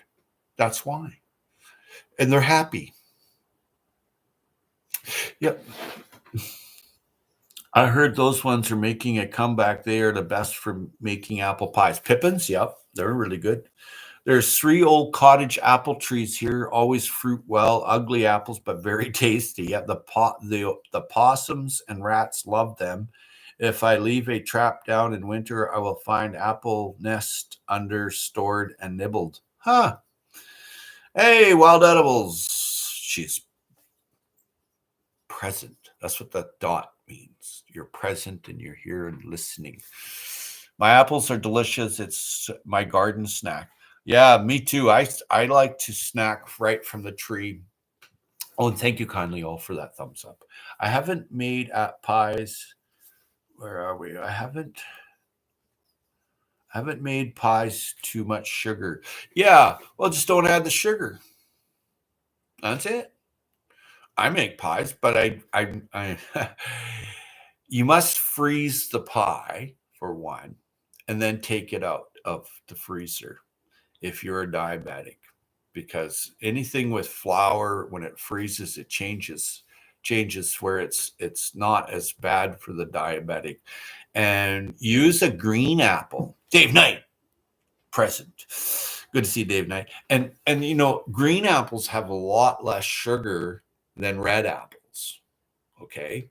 That's why. And they're happy. Yep. I heard those ones are making a comeback. They are the best for making apple pies. Pippins, yep, they're really good. There's 3 old cottage apple trees here, always fruit well, ugly apples, but very tasty. Yeah, the possums and rats love them. If I leave a trap down in winter, I will find apple nest under stored and nibbled. Huh. Hey, wild edibles. She's present. That's what that dot means. You're present and you're here and listening. My apples are delicious. It's my garden snack. Yeah, me too. I like to snack right from the tree. Oh, and thank you kindly all for that thumbs up. I haven't made pies. Where are we? I haven't made pies too much sugar. Yeah, well, just don't add the sugar. That's it. I make pies, but I you must freeze the pie for one, and then take it out of the freezer if you're a diabetic, because anything with flour, when it freezes, it changes where it's not as bad for the diabetic. And use a green apple. Dave Knight present. Good to see Dave Knight. And green apples have a lot less sugar than red apples. Okay.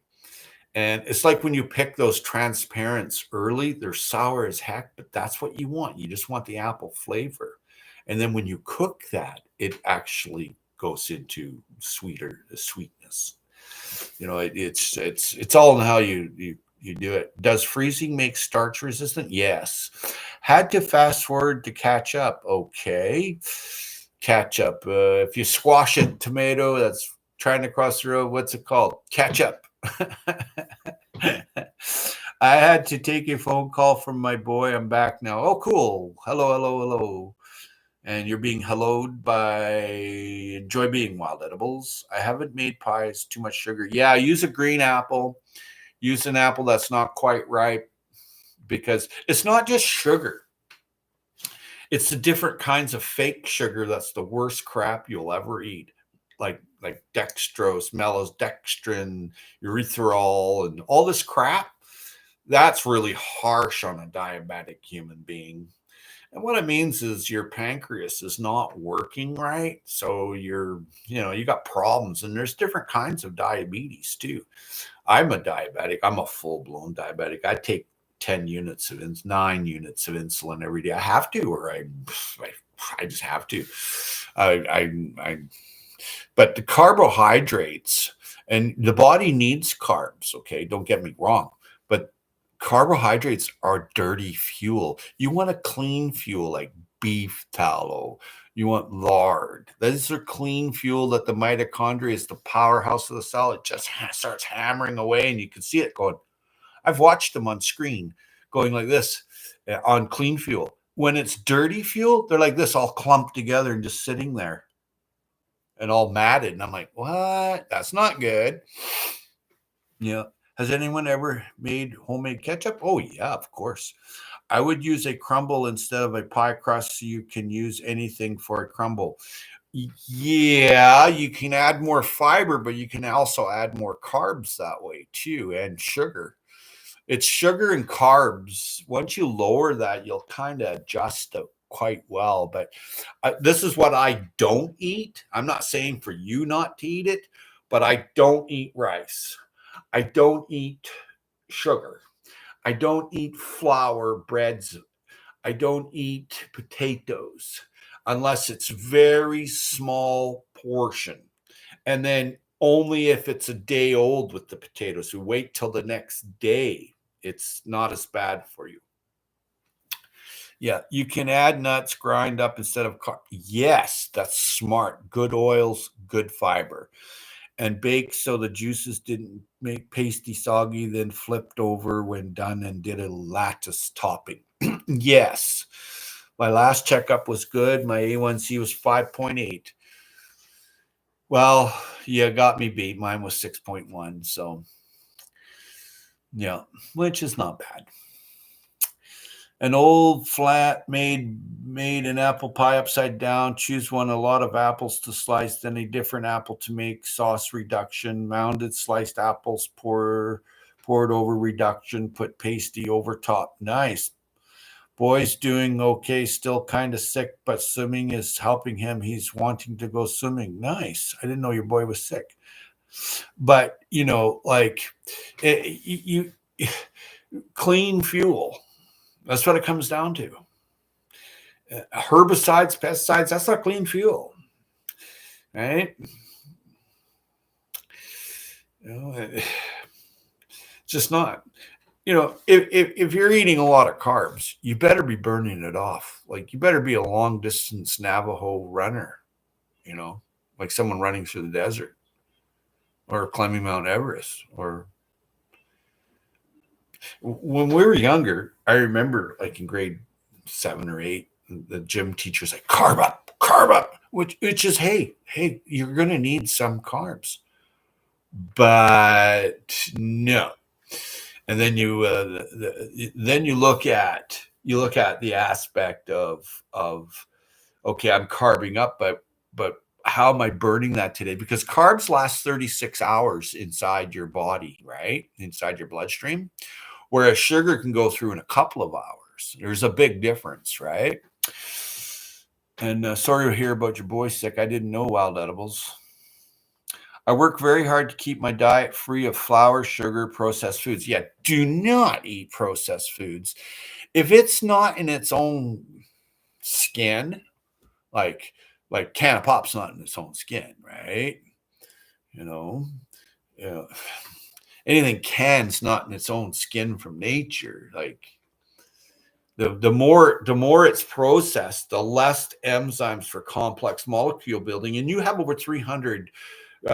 And it's like when you pick those transparents early, they're sour as heck, but that's what you want. You just want the apple flavor. And then when you cook that, it actually goes into sweetness. It's all in how you do it. Does freezing make starch resistant? Yes. Had to fast forward to catch up. Okay. Ketchup. If you squash a tomato that's trying to cross the road, what's it called? Ketchup. I had to take a phone call from my boy. I'm back now. Oh, cool. Hello. And you're being helloed by Enjoy Being Wild Edibles. I haven't made pies, too much sugar. Yeah, use a green apple. Use an apple that's not quite ripe, because it's not just sugar. It's the different kinds of fake sugar that's the worst crap you'll ever eat. Like dextrose, maltodextrin, erythritol, and all this crap. That's really harsh on a diabetic human being. And what it means is your pancreas is not working right. So you got problems, and there's different kinds of diabetes too. I'm a diabetic. I'm a full-blown diabetic. I take 9 units of insulin every day. I have to, or I just have to. But the carbohydrates, and the body needs carbs. Okay, don't get me wrong, but carbohydrates are dirty fuel. You want a clean fuel like beef tallow. You want lard. These are clean fuel that the mitochondria is the powerhouse of the cell. It just starts hammering away, and you can see it going. I've watched them on screen going like this on clean fuel. When it's dirty fuel, they're like this, all clumped together and just sitting there and all matted. And I'm like, what? That's not good. Yeah. Has anyone ever made homemade ketchup? Oh, yeah, of course. I would use a crumble instead of a pie crust, so you can use anything for a crumble. Yeah, you can add more fiber, but you can also add more carbs that way too, and sugar. It's sugar and carbs. Once you lower that, you'll kind of adjust it quite well. But this is what I don't eat. I'm not saying for you not to eat it, but I don't eat rice. I don't eat sugar. I don't eat flour, breads. I don't eat potatoes unless it's very small portion. And then only if it's a day old with the potatoes. We wait till the next day. It's not as bad for you. Yeah, you can add nuts, grind up instead of yes, that's smart. Good oils, good fiber. And bake so the juices didn't make pasty soggy, then flipped over when done and did a lattice topping. Yes. My last checkup was good. My A1C was 5.8. Well, you got me beat. Mine was 6.1. So, yeah, which is not bad. An old flat made an apple pie upside down. Choose one, a lot of apples to slice, then a different apple to make sauce reduction. Mounded sliced apples, poured over reduction, put pasty over top. Nice. Boy's doing okay, still kind of sick, but swimming is helping him. He's wanting to go swimming. Nice. I didn't know your boy was sick. But, clean fuel. That's what it comes down to. Herbicides, pesticides, that's not clean fuel. Right? It's just not. If you're eating a lot of carbs, you better be burning it off. Like, you better be a long distance Navajo runner, like someone running through the desert or climbing Mount Everest. Or when we were younger, I remember like in grade 7 or 8, the gym teacher's like, carb up, which is, hey, you're going to need some carbs. But no. And then then you look at the aspect of okay, I'm carbing up, but how am I burning that today? Because carbs last 36 hours inside your body, right? Inside your bloodstream, whereas sugar can go through in a couple of hours. There's a big difference, right? And sorry to hear about your boy sick. I didn't know wild edibles. I work very hard to keep my diet free of flour, sugar, processed foods. Yeah, do not eat processed foods. If it's not in its own skin, like can of pop's not in its own skin, right? You know, anything can's not in its own skin from nature. Like the more it's processed, the less enzymes for complex molecule building, and you have over 300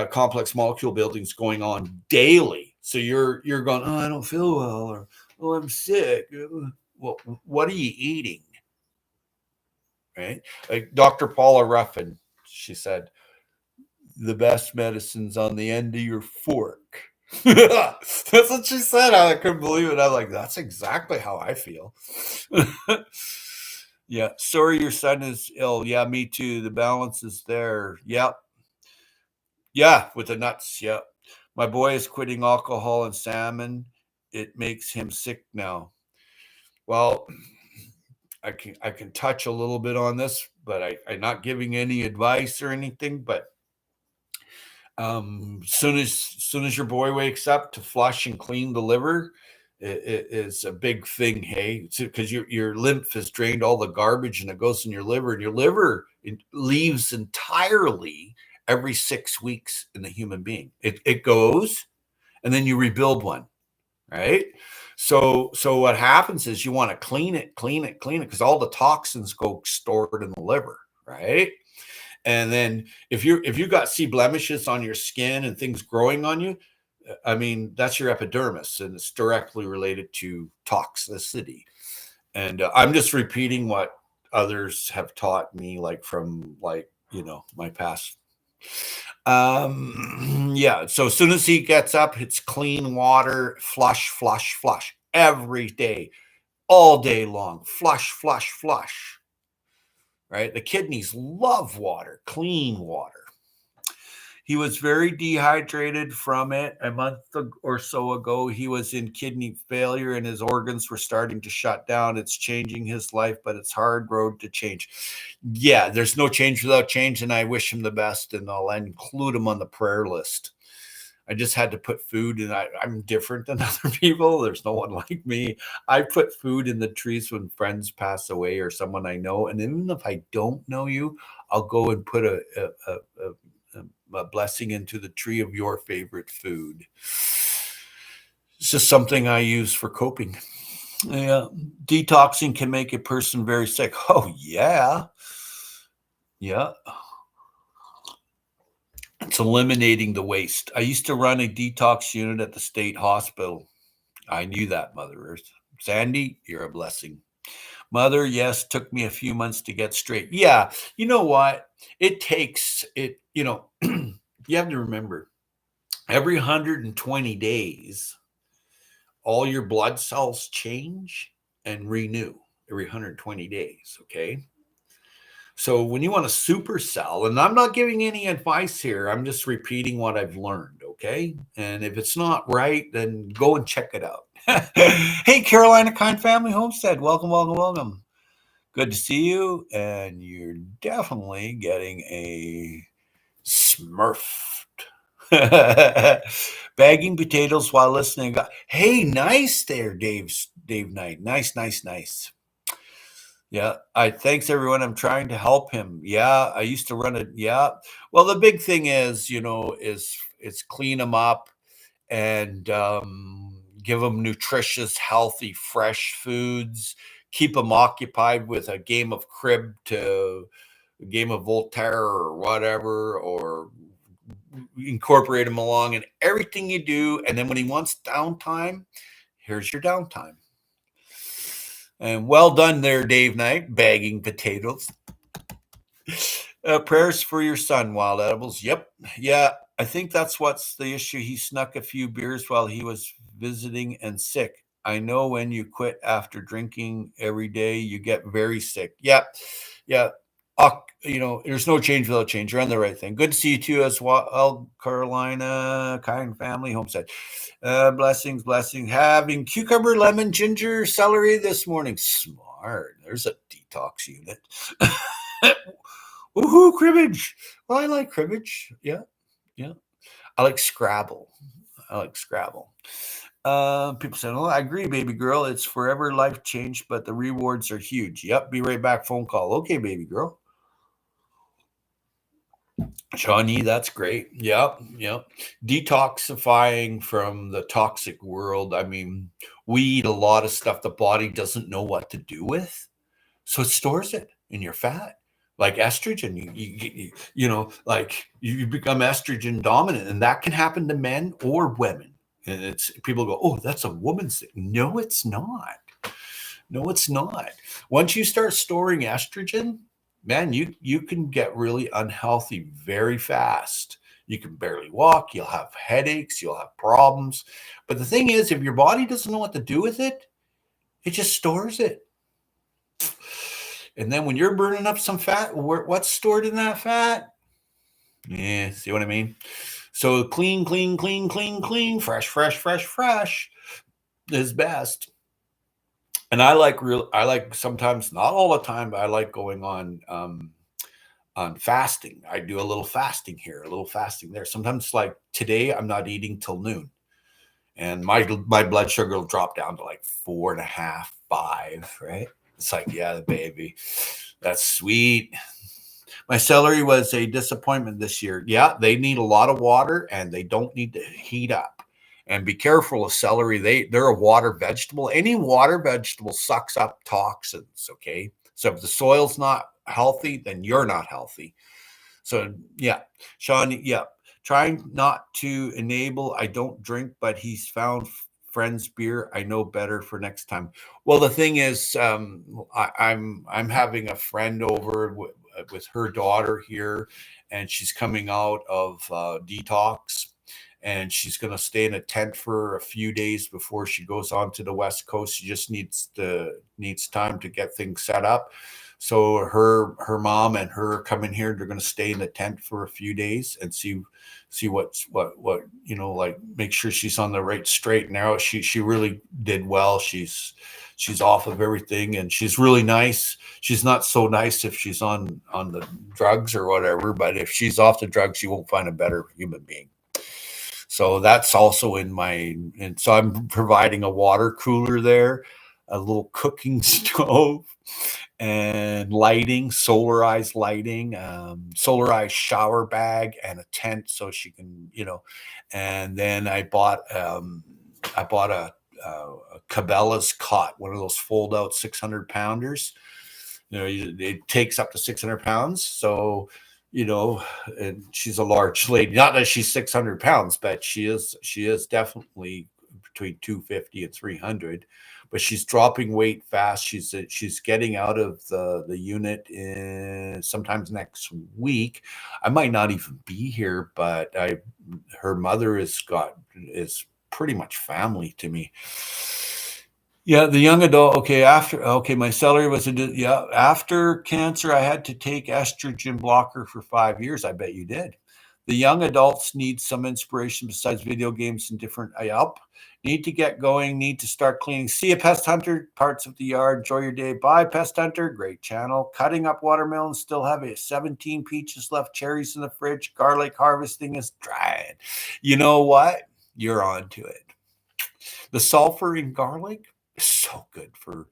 complex molecule buildings going on daily. So you're going, oh, I don't feel well, or oh, I'm sick. Well, what are you eating? Right? Like Dr. Paula Ruffin, she said, the best medicine's on the end of your fork. That's what she said. I couldn't believe it. I'm like, that's exactly how I feel. Yeah. Sorry, your son is ill. Yeah, me too. The balance is there. Yep. Yeah, with the nuts. Yep. My boy is quitting alcohol and salmon. It makes him sick now. Well, I can touch a little bit on this, but I'm not giving any advice or anything. But soon as your boy wakes up, to flush and clean the liver is a big thing. Hey, because your lymph has drained all the garbage and it goes in your liver, and your liver leaves entirely every 6 weeks in the human being. It goes, and then you rebuild one, right? So what happens is you want to clean it, because all the toxins go stored in the liver, right? And then if you got see blemishes on your skin and things growing on you, I mean, that's your epidermis, and it's directly related to toxicity. And I'm just repeating what others have taught me, like from my past. Yeah. So as soon as he gets up, it's clean water, flush every day, all day long, flush. Right? The kidneys love water, clean water. He was very dehydrated from it. A month or so ago, he was in kidney failure and his organs were starting to shut down. It's changing his life, but it's hard road to change. Yeah, there's no change without change, and I wish him the best, and I'll include him on the prayer list. I just had to put food, and I'm different than other people. There's no one like me. I put food in the trees when friends pass away or someone I know. And even if I don't know you, I'll go and put a blessing into the tree of your favorite food. It's just something I use for coping. Yeah. Detoxing can make a person very sick. Oh, yeah. Yeah. It's eliminating the waste. I used to run a detox unit at the state hospital. I knew that, Mother Earth. Sandy, you're a blessing. Mother, yes, took me a few months to get straight. Yeah, you know what? It takes it, you have to remember, every 120 days, all your blood cells change and renew every 120 days, okay? So when you want a supercell, and I'm not giving any advice here, I'm just repeating what I've learned, okay? And if it's not right, then go and check it out. Hey, Carolina Kind Family Homestead, welcome. Good to see you, and you're definitely getting a smurfed. Bagging potatoes while listening. Hey, nice there, Dave Knight. Nice. Yeah, thanks everyone. I'm trying to help him. Yeah, I used to run it. Yeah. Well, the big thing is, is clean them up and give them nutritious, healthy, fresh foods. Keep them occupied with a game of crib to a game of Voltaire or whatever, or incorporate him along in everything you do. And then when he wants downtime, here's your downtime. And well done there, Dave Knight, bagging potatoes. Prayers for your son, Wild Edibles. Yep. Yeah, I think that's what's the issue. He snuck a few beers while he was visiting and sick. I know when you quit after drinking every day, you get very sick. Yeah. Yeah. There's no change without change. You're on the right thing. Good to see you too as well, Carolina, kind family, homestead. Blessings, blessings. Having cucumber, lemon, ginger, celery this morning. Smart. There's a detox unit. Woohoo, cribbage. Well, I like cribbage. Yeah. Yeah. I like Scrabble. People saying, "Oh, I agree, baby girl. It's forever life change, but the rewards are huge." Yep. Be right back. Phone call. Okay, baby girl. Shawnee, that's great. Yep. Yep. Detoxifying from the toxic world. I mean, we eat a lot of stuff the body doesn't know what to do with. So it stores it in your fat, like estrogen. Like you become estrogen dominant, and that can happen to men or women. And it's people go, "Oh, that's a woman's thing." No, it's not. No, it's not. Once you start storing estrogen, man, you can get really unhealthy very fast. You can barely walk. You'll have headaches. You'll have problems. But the thing is, if your body doesn't know what to do with it, it just stores it. And then when you're burning up some fat, what's stored in that fat? Yeah, see what I mean? So clean, clean, clean, clean, clean, fresh, fresh, fresh, fresh is best. And I like sometimes, not all the time, but I like going on fasting. I do a little fasting here, a little fasting there. Sometimes like today, I'm not eating till noon. And my blood sugar will drop down to like 4.5, 5, right? It's like, yeah, baby, that's sweet. My celery was a disappointment this year. Yeah, they need a lot of water and they don't need to heat up. And be careful of celery. They're a water vegetable. Any water vegetable sucks up toxins. Okay. So if the soil's not healthy, then you're not healthy. So yeah, Sean, yeah. Trying not to enable. I don't drink, but he's found friend's beer. I know better for next time. Well, the thing is, I'm having a friend over with her daughter here, and she's coming out of detox, and she's going to stay in a tent for a few days before she goes on to the West Coast. She just needs time to get things set up. So her mom and her come in here. They're going to stay in the tent for a few days and see what like make sure she's on the right straight and narrow. She really did well. She's off of everything and she's really nice. She's not so nice if she's on the drugs or whatever, but if she's off the drugs, you won't find a better human being. So that's also and so I'm providing a water cooler there, a little cooking stove, and lighting, solarized lighting, solarized shower bag, and a tent so she can, And then I bought a Cabela's cot, one of those fold out 600 pounders. It takes up to 600 pounds. So, and she's a large lady. Not that she's 600 pounds, but she is definitely between 250 and 300. But she's dropping weight fast. She's getting out of the unit sometimes next week. I might not even be here, but her mother is pretty much family to me. Yeah, the young adult. Okay, my celery was after cancer. I had to take estrogen blocker for 5 years. I bet you did. The young adults need some inspiration besides video games and different. Need to get going. Need to start cleaning. See you, Pest Hunter. Parts of the yard. Enjoy your day. Bye, Pest Hunter. Great channel. Cutting up watermelons. Still have 17 peaches left. Cherries in the fridge. Garlic harvesting is drying. You know what? You're on to it. The sulfur in garlic is so good for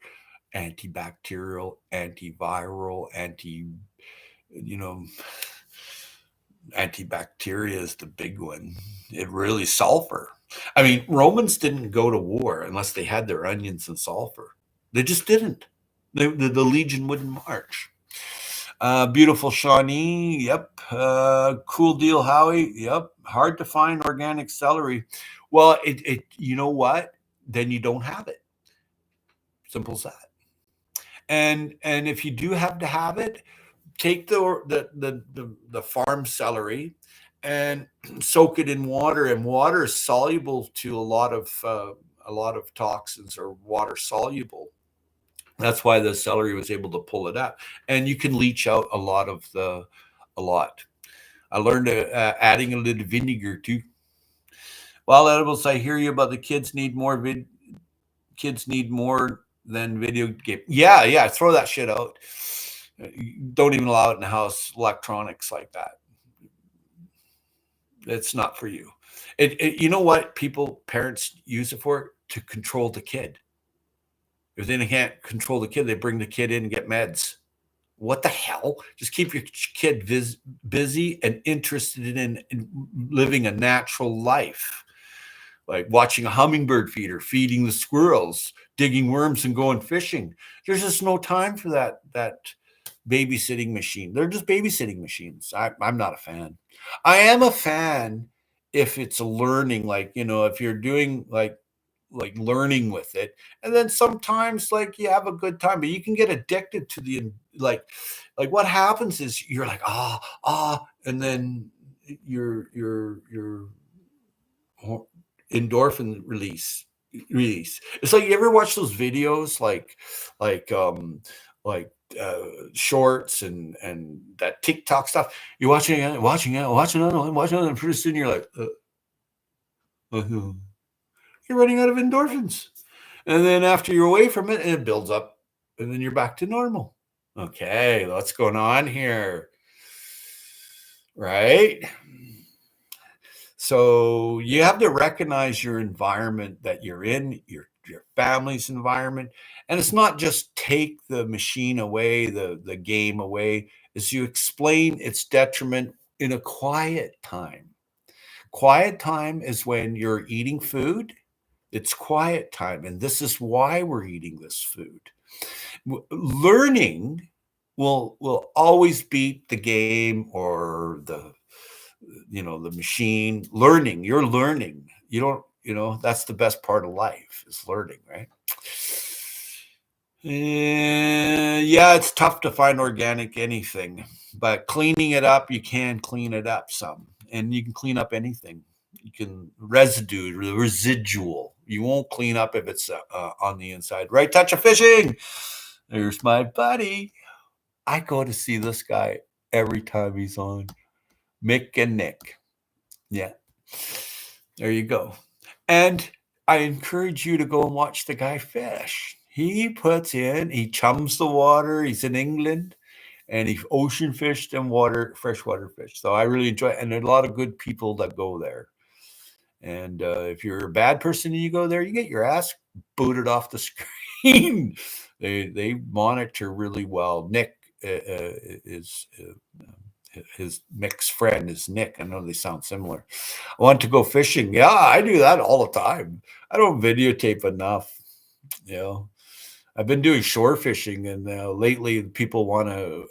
antibacterial, antiviral, antibacteria is the big one. It really sulfur. I mean, Romans didn't go to war unless they had their onions and sulfur. They just didn't. The legion wouldn't march. Beautiful Shawnee. Yep. Cool deal, Howie. Yep. Hard to find organic celery. Well, you know what? Then you don't have it. Simple as that. And if you do have to have it, take the farm celery and soak it in water. And water is soluble to a lot of toxins, or water soluble. That's why the celery was able to pull it up, and you can leach out a lot. I learned adding a little vinegar too. While edibles, I hear you about the kids need more than video game. Yeah, yeah, throw that shit out. Don't even allow it in the house. Electronics like that, it's not for you. You know what parents use it for? To control the kid. If they can't control the kid, they bring the kid in and get meds. What the hell? Just keep your kid busy and interested in living a natural life, like watching a hummingbird feeder, feeding the squirrels, digging worms, and going fishing. There's just no time for that babysitting machine. They're just babysitting machines. I'm not a fan. I am a fan if it's learning, like, if you're doing like learning with it, and then sometimes like you have a good time, but you can get addicted to the like what happens is you're like and then your endorphin release. It's like, you ever watch those videos like um like shorts and that TikTok stuff. You're watching it, watching another one, watching another, and pretty soon you're like, you're running out of endorphins. And then after you're away from it, and it builds up, and then you're back to normal. Okay, what's going on here? Right? So you have to recognize your environment that you're in, your family's environment. And it's not just take the machine away, the game away, is you explain its detriment in a quiet time. Quiet time is when you're eating food. It's quiet time. And this is why we're eating this food. Learning will always beat the game or the machine. You're learning. You don't, that's the best part of life, is learning, right? Yeah, it's tough to find organic anything, but cleaning it up, you can clean it up some, and you can clean up anything. You can residual. You won't clean up if it's on the inside. Right touch of fishing. There's my buddy. I go to see this guy every time he's on. Mick and Nick. Yeah. There you go. And I encourage you to go and watch the guy fish. He chums the water. He's in England, and he ocean fished and freshwater fish. So I really enjoy it. And there are a lot of good people that go there. And if you're a bad person and you go there, you get your ass booted off the screen. They monitor really well. Nick is his Mick's friend is Nick. I know they sound similar. I want to go fishing. Yeah, I do that all the time. I don't videotape enough. I've been doing shore fishing, and lately people want to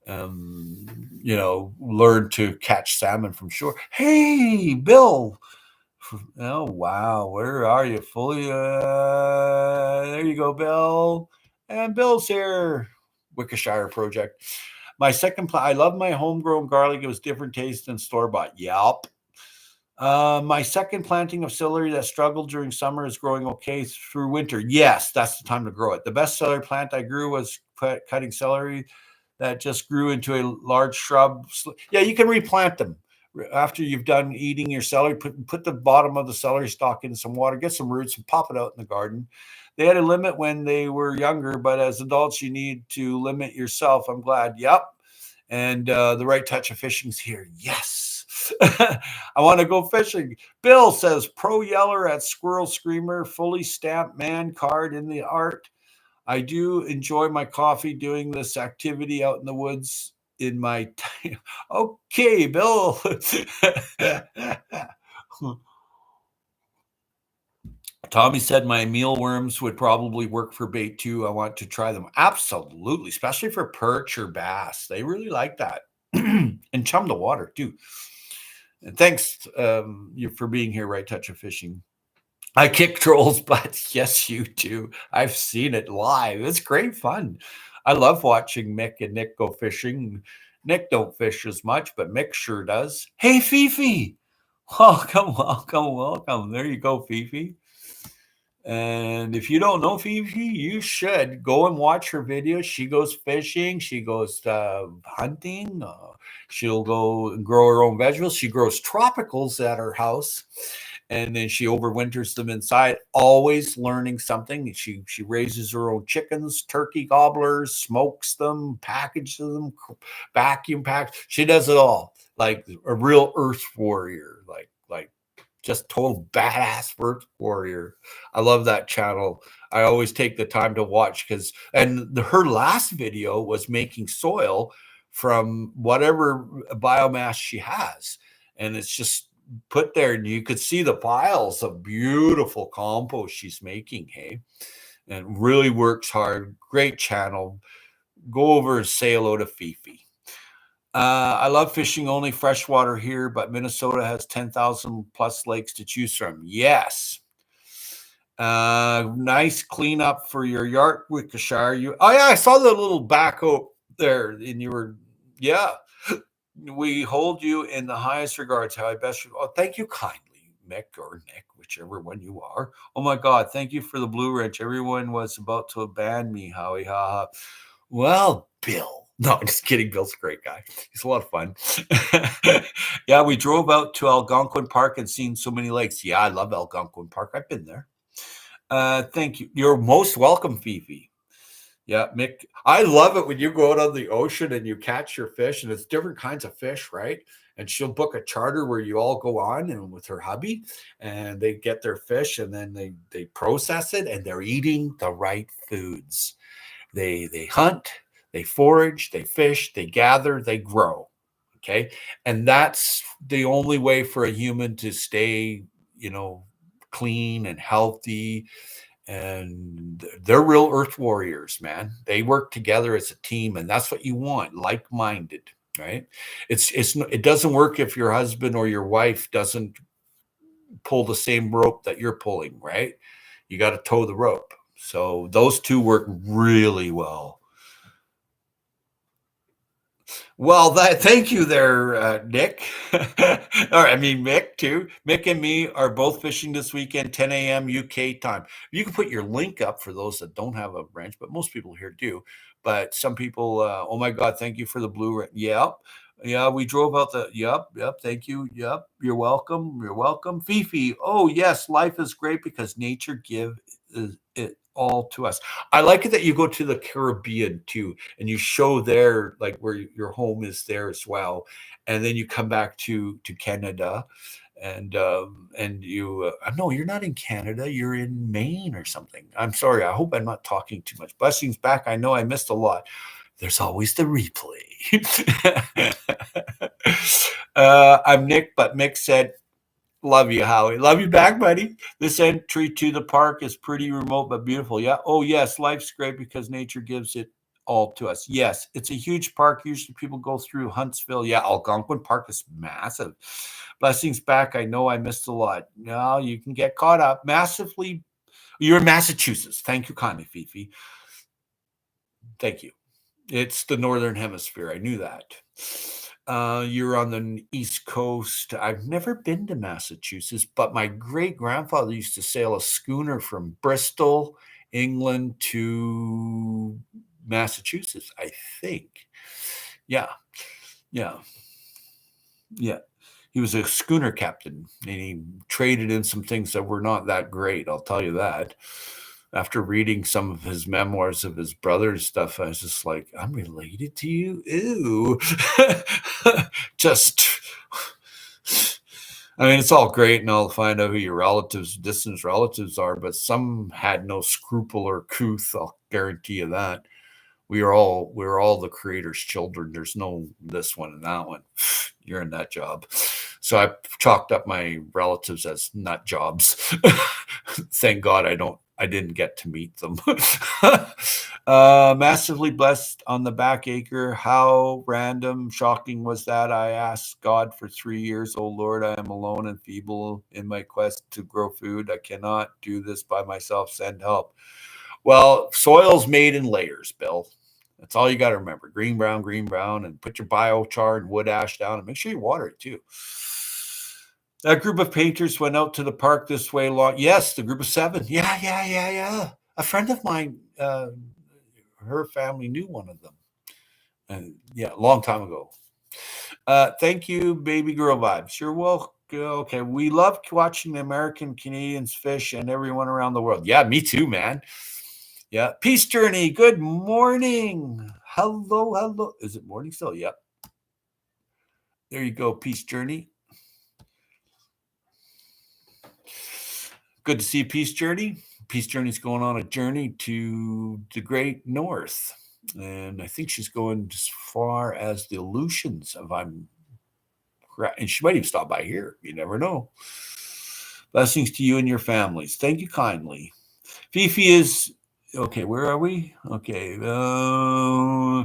learn to catch salmon from shore. Hey, Bill. Oh, wow. Where are you? Fully. There you go, Bill. And Bill's here. Wickershire Project. My second I love my homegrown garlic. It was different taste than store-bought. Yep. My second planting of celery that struggled during summer is growing okay through winter. Yes, that's the time to grow it. The best celery plant I grew was cutting celery that just grew into a large shrub. Yeah, you can replant them. After you've done eating your celery, put the bottom of the celery stalk in some water, get some roots, and pop it out in the garden. They had a limit when they were younger, but as adults, you need to limit yourself. I'm glad. Yep. And the right touch of fishing's here. Yes. I want to go fishing. Bill says pro yeller at Squirrel Screamer, fully stamped man card in the art. I do enjoy my coffee doing this activity out in the woods in my time. Okay, Bill. Tommy said my mealworms would probably work for bait too. I want to try them. Absolutely, especially for perch or bass. They really like that. And chum the water too. And thanks for being here, Right Touch of Fishing. I kick trolls' butts. Yes, you do. I've seen it live. It's great fun. I love watching Mick and Nick go fishing. Nick don't fish as much, but Mick sure does. Hey, Fifi. Welcome, welcome, welcome. There you go, Fifi. And if you don't know Fifi, you should go and watch her videos. She goes fishing, she goes hunting, she'll go and grow her own vegetables. She grows tropicals at her house, and then she overwinters them inside, always learning something. She raises her own chickens, turkey gobblers, smokes them, packages them, vacuum packs. She does it all like a real earth warrior, like just total badass earth warrior. I love that channel. I always take the time to watch because, and her last video was making soil from whatever biomass she has, and it's just put there, and you could see the piles of beautiful compost she's making. Hey, and really works hard. Great channel. Go over and say hello to Fifi. I love fishing only freshwater here, but Minnesota has 10,000 plus lakes to choose from. Yes. Nice cleanup for your yard, Wickashire. Oh yeah, I saw the little backhoe there, and you were, yeah. We hold you in the highest regards. How I best. Oh, thank you kindly, Mick or Nick, whichever one you are. Oh my God, thank you for the blue wrench. Everyone was about to ban me, Howie. Haha. Well, Bill. No, I'm just kidding. Bill's a great guy. He's a lot of fun. Yeah, we drove out to Algonquin Park and seen so many lakes. Yeah, I love Algonquin Park. I've been there. Thank you. You're most welcome, Fifi. Yeah, Mick. I love it when you go out on the ocean and you catch your fish, and it's different kinds of fish, right? And she'll book a charter where you all go on and with her hubby, and they get their fish, and then they process it, and they're eating the right foods. They hunt, they forage, they fish, they gather, they grow. Okay, and that's the only way for a human to stay, clean and healthy. And they're real earth warriors, man. They work together as a team, and that's what you want, like-minded, right? It doesn't work if your husband or your wife doesn't pull the same rope that you're pulling, right? You got to tow the rope. So those two work really well. Well, thank you there, Nick. I mean, Mick, too. Mick and me are both fishing this weekend, 10 a.m. UK time. You can put your link up for those that don't have a branch, but most people here do. But some people, oh my God, thank you for the blue. Yep. Yeah, we drove out yep, thank you. Yep, you're welcome. You're welcome. Fifi, oh, yes, life is great because nature give it all to us. I like it that you go to the Caribbean too, and you show there like where your home is there as well, and then you come back to Canada, and you no, you're not in Canada, you're in Maine or something. I'm sorry. I hope I'm not talking too much. Blessings back. I know I missed a lot. There's always the replay. I'm Nick, but Mick said, love you, Howie. Love you back, buddy. This entry to the park is pretty remote but beautiful. Yeah. Oh, yes. Life's great because nature gives it all to us. Yes. It's a huge park. Usually people go through Huntsville. Yeah. Algonquin Park is massive. Blessings back. I know I missed a lot. Now you can get caught up massively. You're in Massachusetts. Thank you kindly, Fifi. Thank you. It's the Northern Hemisphere. I knew that. You're on the East Coast. I've never been to Massachusetts, but my great grandfather used to sail a schooner from Bristol, England to Massachusetts, I think. Yeah. Yeah. Yeah. He was a schooner captain, and he traded in some things that were not that great. I'll tell you that. After reading some of his memoirs of his brother's stuff, I was just like, I'm related to you? Ew. Just, I mean, it's all great and all to find out who your relatives, distant relatives are, but some had no scruple or couth. I'll guarantee you that. We're all the creator's children. There's no this one and that one. You're in that job. So I chalked up my relatives as nut jobs. Thank God I didn't get to meet them. Massively blessed on the back acre. How random, shocking was that? I asked God for 3 years, oh Lord, I am alone and feeble in my quest to grow food. I cannot do this by myself. Send help. Well, soil's made in layers, Bill. That's all you got to remember. Green, brown, and put your biochar and wood ash down and make sure you water it too. That group of painters went out to the park this way long. Yes, the group of 7. Yeah. A friend of mine, her family knew one of them. Yeah, a long time ago. Thank you, baby girl vibes. You're welcome. Okay, we love watching the American Canadians fish and everyone around the world. Yeah, me too, man. Yeah, Peace Journey. Good morning. Hello. Is it morning still? Yep. There you go, Peace Journey. Good to see Peace Journey. Peace Journey's going on a journey to the great north. And I think she's going as far as the Aleutians, and she might even stop by here. You never know. Blessings to you and your families. Thank you kindly. Fifi is okay. Where are we? Okay.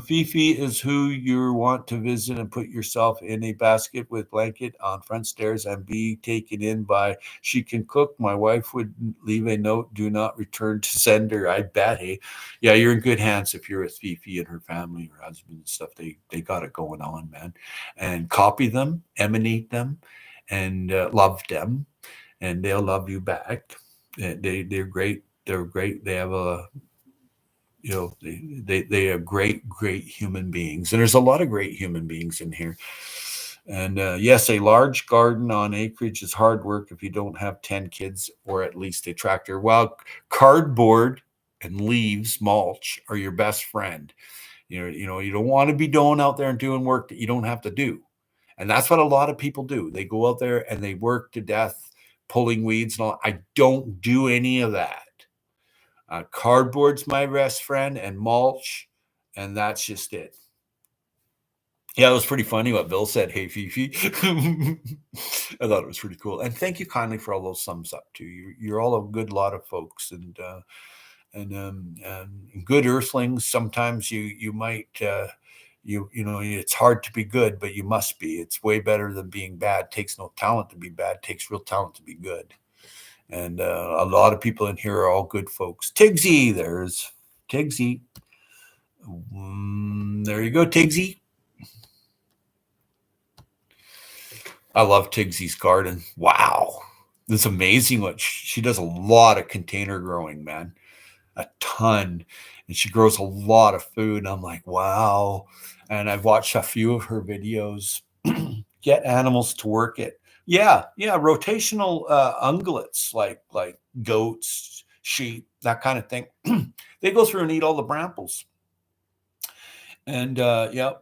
Fifi is who you want to visit and put yourself in a basket with blanket on front stairs and be taken in by. She can cook. My wife would leave a note. Do not return to sender. I bet. Hey, yeah, you're in good hands if you're with Fifi and her family, her husband and stuff. They got it going on, man. And copy them, emanate them, and love them, and they'll love you back. They're great. They're great. They have they are great human beings, and there's a lot of great human beings in here. And yes, a large garden on acreage is hard work if you don't have 10 kids or at least a tractor. Well, cardboard and leaves, mulch, are your best friend. You don't want to be going out there and doing work that you don't have to do. And that's what a lot of people do. They go out there and they work to death, pulling weeds and all. I don't do any of that. Cardboard's my best friend, and mulch, and that's just it. Yeah, it was pretty funny what Bill said. Hey, Fifi. I thought it was pretty cool. And thank you kindly for all those thumbs up too. You're all a good lot of folks, and good earthlings. Sometimes you might it's hard to be good, but you must be. It's way better than being bad. It takes no talent to be bad. It takes real talent to be good. And a lot of people in here are all good folks. Tigsy, there's Tigsy. There you go, Tigsy. I love Tigsy's garden. Wow. It's amazing what she does. A lot of container growing, man. A ton. And she grows a lot of food. And I'm like, wow. And I've watched a few of her videos. Get animals to work it. Yeah, rotational ungulates like goats, sheep, that kind of thing. They go through and eat all the brambles. And yeah.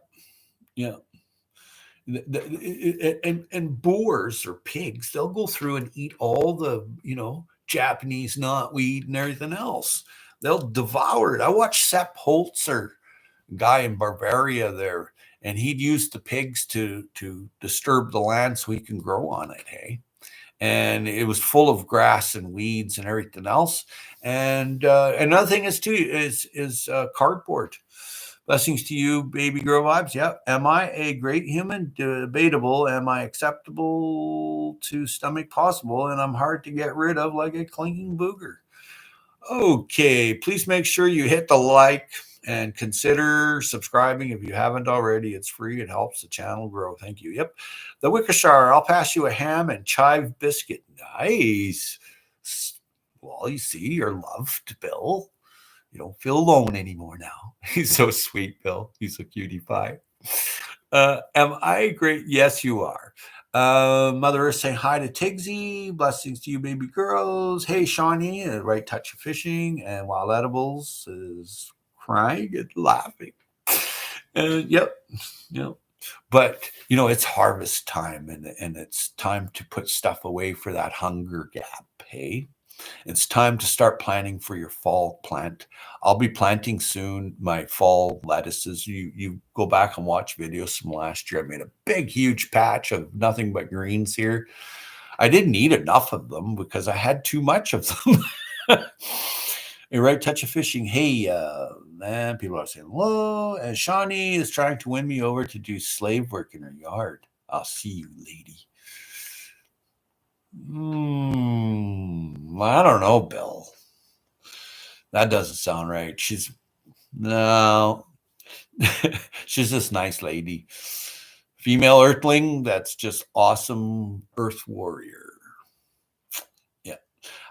And boars or pigs, they'll go through and eat all the Japanese knotweed and everything else. They'll devour it. I watched Sepp Holzer, guy in Bavaria there, and he'd use the pigs to disturb the land so he can grow on it. Hey, and it was full of grass and weeds and everything else. And another thing is cardboard. Blessings to you, baby girl vibes. Yeah. Am I a great human? Debatable. Am I acceptable to stomach? Possible. And I'm hard to get rid of like a clinking booger. Okay. Please make sure you hit the like and consider subscribing if you haven't already. It's free. It helps the channel grow. Thank you. Yep. The Wickashar, I'll pass you a ham and chive biscuit. Nice. Well, you see, you're loved, Bill. You don't feel alone anymore now. He's so sweet, Bill. He's a cutie pie. Am I great? Yes, you are. Mother Earth saying hi to Tigsy. Blessings to you, baby girls. Hey, Shawnee, right touch of fishing. And Wild Edibles is crying and laughing. Yep. But, it's harvest time, and it's time to put stuff away for that hunger gap, hey? It's time to start planning for your fall plant. I'll be planting soon my fall lettuces. You go back and watch videos from last year. I made a big, huge patch of nothing but greens here. I didn't eat enough of them because I had too much of them. A right touch of fishing. Hey, man, people are saying, hello. And Shawnee is trying to win me over to do slave work in her yard. I'll see you, lady. I don't know, Bill. That doesn't sound right. No. She's this nice lady. Female Earthling, that's just awesome Earth warrior. Yeah.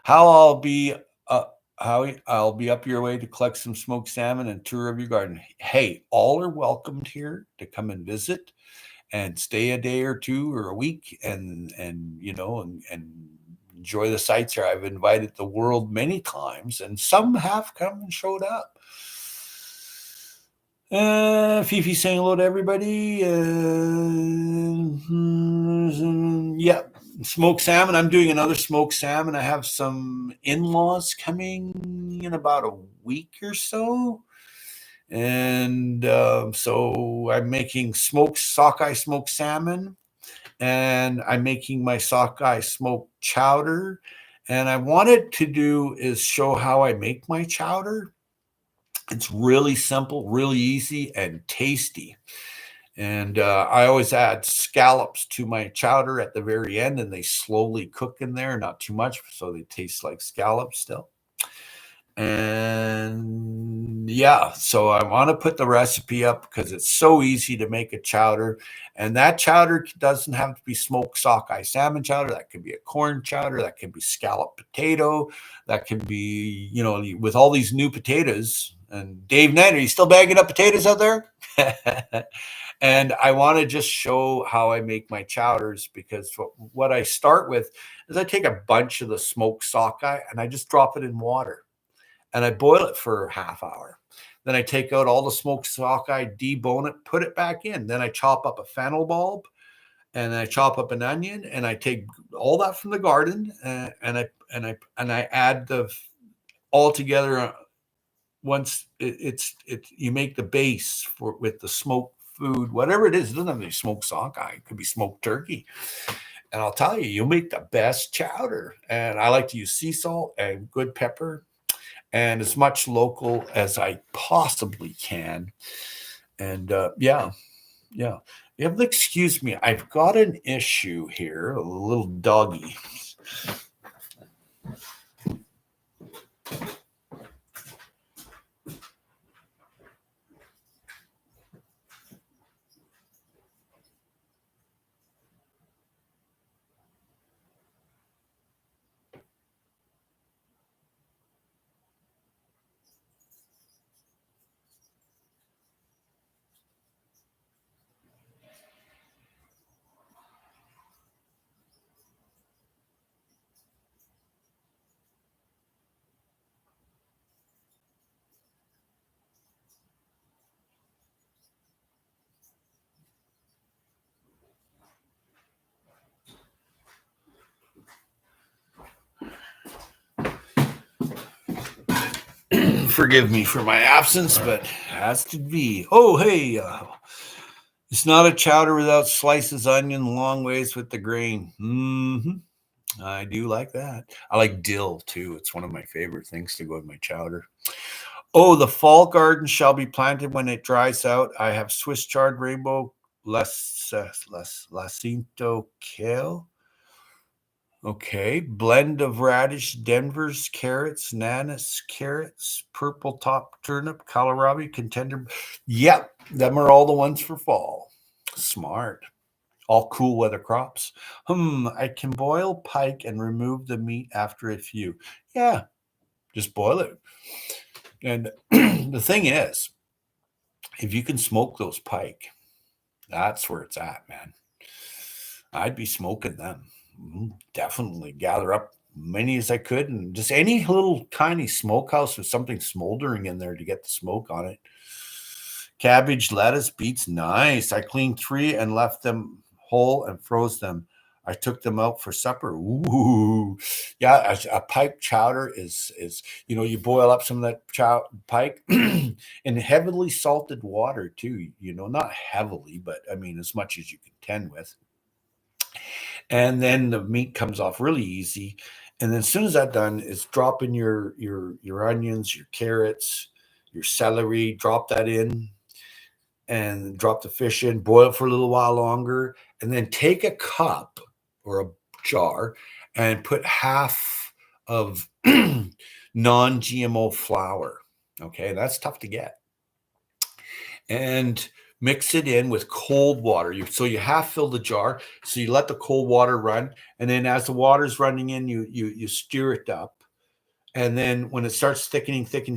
How I'll be uh, I'll be up your way to collect some smoked salmon and tour of your garden. Hey, all are welcomed here to come and visit and stay a day or two or a week and and enjoy the sights here. I've invited the world many times, and some have come and showed up. Fifi saying hello to everybody. Yeah, smoked salmon. I'm doing another smoked salmon. I have some in-laws coming in about a week or so. And so I'm making sockeye smoked salmon, and I'm making my sockeye smoked chowder. And I wanted to do is show how I make my chowder. It's really simple, really easy, and tasty. And I always add scallops to my chowder at the very end, and they slowly cook in there, not too much, so they taste like scallops still. And yeah, so I want to put the recipe up because it's so easy to make a chowder. And that chowder doesn't have to be smoked sockeye salmon chowder. That could be a corn chowder. That could be scallop potato. That can be, with all these new potatoes. And Dave Knight, are you still bagging up potatoes out there? And I want to just show how I make my chowders, because what I start with is I take a bunch of the smoked sockeye and I just drop it in water and I boil it for a half hour. Then I take out all the smoked sockeye, debone it, put it back in. Then I chop up a fennel bulb, and I chop up an onion, and I take all that from the garden, and I add the all together. Once you make the base with the smoked food, whatever it is. It doesn't have to be smoked sockeye. It could be smoked turkey. And I'll tell you, you'll make the best chowder. And I like to use sea salt and good pepper and as much local as I possibly can. And yeah. You have to excuse me. I've got an issue here, a little doggy. Forgive me for my absence, but has to be. Oh, hey, it's not a chowder without slices, onion, long ways with the grain. I do like that. I like dill too. It's one of my favorite things to go with my chowder. Oh, the fall garden shall be planted when it dries out. I have Swiss chard rainbow, Lacinto kale. Okay, blend of radish, Denver's carrots, Nanas carrots, purple top turnip, kohlrabi, contender. Yep, them are all the ones for fall. Smart. All cool weather crops. I can boil pike and remove the meat after a few. Yeah, just boil it. And the thing is, if you can smoke those pike, that's where it's at, man. I'd be smoking them. Definitely gather up many as I could, and just any little tiny smokehouse with something smoldering in there to get the smoke on it. Cabbage, lettuce, beets, nice. I cleaned 3 and left them whole and froze them. I took them out for supper. Ooh, yeah. A pike chowder is you boil up some of that pike in heavily salted water too. Not heavily, but I mean as much as you can tend with. And then the meat comes off really easy. And then as soon as that's done, is drop in your onions, your carrots, your celery. Drop that in, and drop the fish in. Boil it for a little while longer, and then take a cup or a jar and put half of non-GMO flour. Okay, that's tough to get. and mix it in with cold water. So you half fill the jar. So you let the cold water run, and then as the water's running in, you stir it up. And then when it starts thickening, take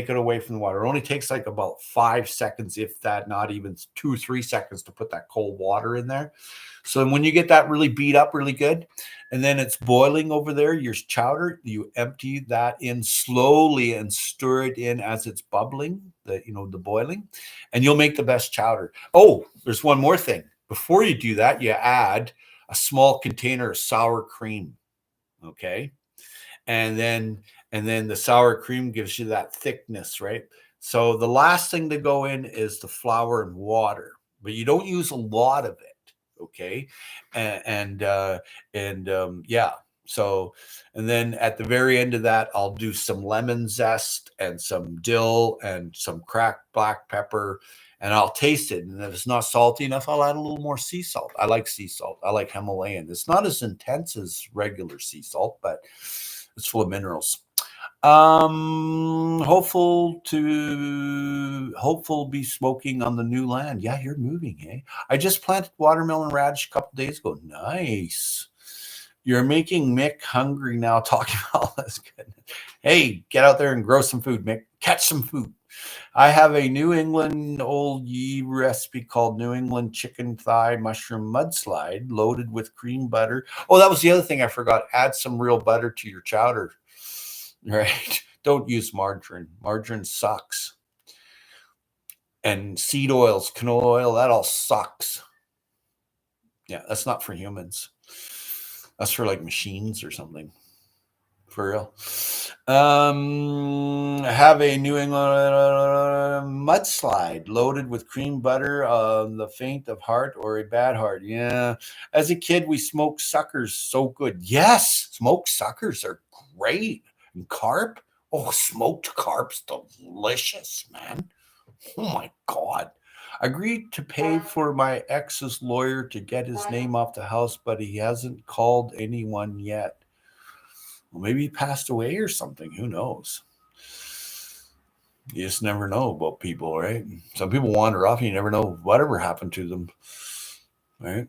it away from the water. It only takes like about 5 seconds, if that, not even 2 or 3 seconds, to put that cold water in there. So when you get that really beat up really good, and then it's boiling over there, your chowder, you empty that in slowly and stir it in as it's bubbling, the boiling, and you'll make the best chowder. Oh, there's one more thing. Before you do that, you add a small container of sour cream. Okay. And then the sour cream gives you that thickness, right? So the last thing to go in is the flour and water, but you don't use a lot of it, okay? Yeah. So, and then at the very end of that, I'll do some lemon zest and some dill and some cracked black pepper, and I'll taste it. And if it's not salty enough, I'll add a little more sea salt. I like sea salt. I like Himalayan. It's not as intense as regular sea salt, but it's full of minerals. Hopeful be smoking on the new land. Yeah, you're moving, eh? I just planted watermelon radish a couple days ago. Nice. You're making Mick hungry now talking about all this goodness. Hey, get out there and grow some food, Mick. Catch some food. I have a New England old ye recipe called New England chicken thigh mushroom mudslide loaded with cream butter. Oh, that was the other thing I forgot. Add some real butter to your chowder. Right? Don't use margarine. Margarine sucks. And seed oils, canola oil, that all sucks. Yeah, that's not for humans. That's for like machines or something. For real. Have a New England mudslide loaded with cream butter on the faint of heart or a bad heart. Yeah. As a kid, we smoked suckers. So good. Yes. Smoked suckers are great. And carp. Oh, smoked carp's delicious, man. Oh my God. Agreed to pay for my ex's lawyer to get his name off the house, but he hasn't called anyone yet. Well, maybe he passed away or something. Who knows? You just never know about people, right? Some people wander off and you never know whatever happened to them, right?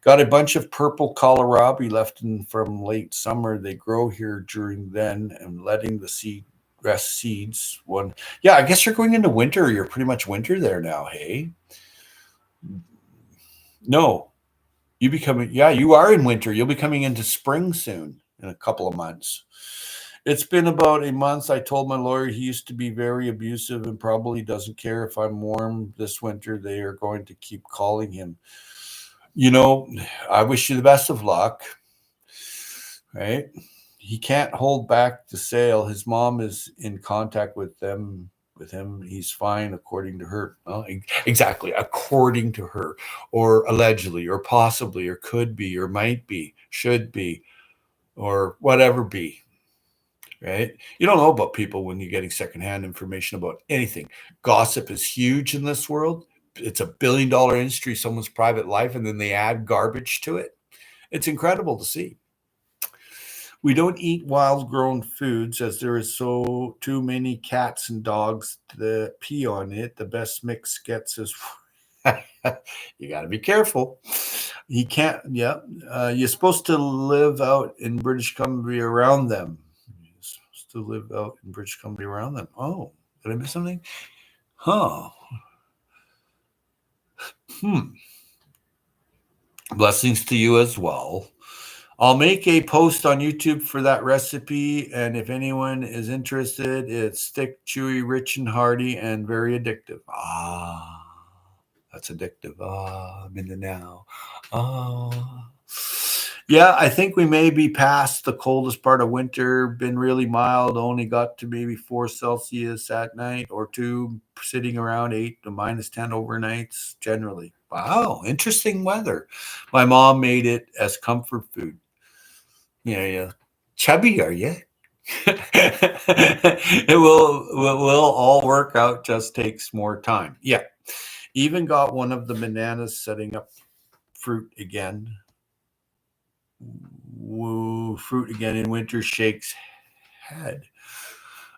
Got a bunch of purple kohlrabi left in from late summer. They grow here during then and letting the seed rest seeds. One, yeah, I guess you're going into winter. You're pretty much winter there now, hey? No, you are in winter. You'll be coming into spring soon in a couple of months. It's been about a month. I told my lawyer he used to be very abusive and probably doesn't care if I'm warm this winter. They are going to keep calling him. I wish you the best of luck, right? He can't hold back the sale. His mom is in contact with him. He's fine, according to her. Well, exactly, according to her, or allegedly, or possibly, or could be, or might be, should be, or whatever be. Right? You don't know about people when you're getting secondhand information about anything. Gossip is huge in this world. It's a billion-dollar industry, someone's private life, and then they add garbage to it. It's incredible to see. We don't eat wild grown foods as there is so too many cats and dogs that pee on it. The best mix gets is you got to be careful. You can't, yeah. You're supposed to live out in British Columbia around them. You're supposed to live out in British Columbia around them. Oh, did I miss something? Huh. Blessings to you as well. I'll make a post on YouTube for that recipe, and if anyone is interested, it's thick, chewy, rich, and hearty, and very addictive. Ah, that's addictive. Ah, I'm in the now. Ah. Yeah, I think we may be past the coldest part of winter. Been really mild, only got to maybe 4 Celsius at night or 2, sitting around 8 to -10 overnights generally. Wow, interesting weather. My mom made it as comfort food. Yeah. Chubby, are you? It will all work out, just takes more time. Yeah. Even got one of the bananas setting up fruit again. Woo, fruit again in winter shakes head.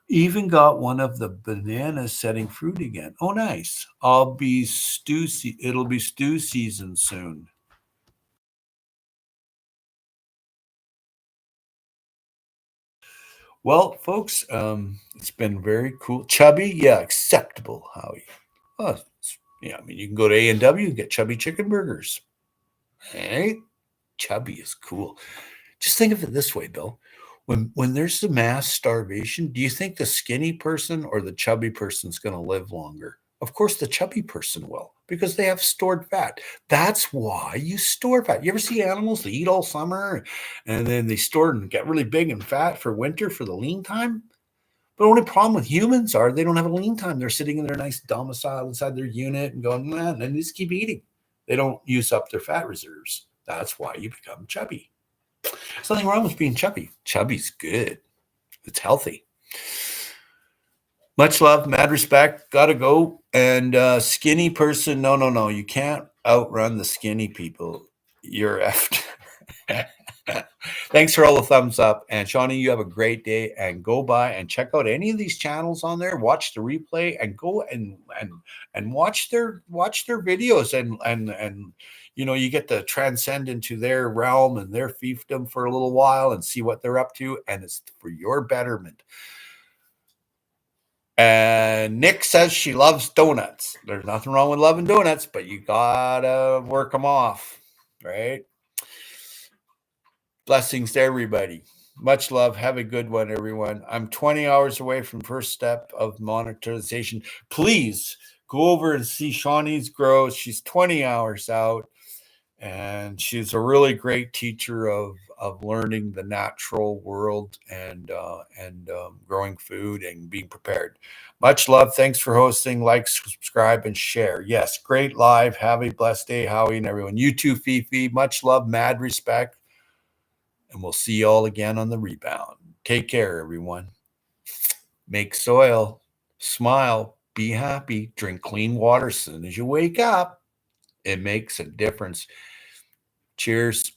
Even got one of the bananas setting fruit again. Oh, nice. It'll be stew season soon. Well, folks, it's been very cool. Chubby, yeah, acceptable, Howie. Oh, yeah, I mean, you can go to A&W and get chubby chicken burgers. Hey, chubby is cool. Just think of it this way, Bill. When there's the mass starvation, do you think the skinny person or the chubby person's going to live longer? Of course, the chubby person will because they have stored fat. That's why you store fat. You ever see animals that eat all summer and then they store and get really big and fat for winter for the lean time? But the only problem with humans are they don't have a lean time. They're sitting in their nice domicile inside their unit and going, man, and they just keep eating. They don't use up their fat reserves. That's why you become chubby. There's nothing wrong with being chubby. Chubby's good. It's healthy. Much love, mad respect. Gotta go. And skinny person, no. You can't outrun the skinny people. You're effed. Thanks for all the thumbs up. And Shawnee, you have a great day. And go by and check out any of these channels on there. Watch the replay and go and watch their videos and you get to transcend into their realm and their fiefdom for a little while and see what they're up to. And it's for your betterment. And Nick says she loves donuts. There's nothing wrong with loving donuts, but you gotta work them off, right? Blessings to everybody. Much love. Have a good one, everyone. I'm 20 hours away from first step of monetization. Please go over and see Shawnee's growth. She's 20 hours out, and she's a really great teacher of learning the natural world and growing food and being prepared. Much love. Thanks for hosting. Like, subscribe, and share. Yes, great live. Have a blessed day, Howie and everyone. You too, Fifi. Much love. Mad respect. And we'll see you all again on the rebound. Take care, everyone. Make soil. Smile. Be happy. Drink clean water as soon as you wake up. It makes a difference. Cheers.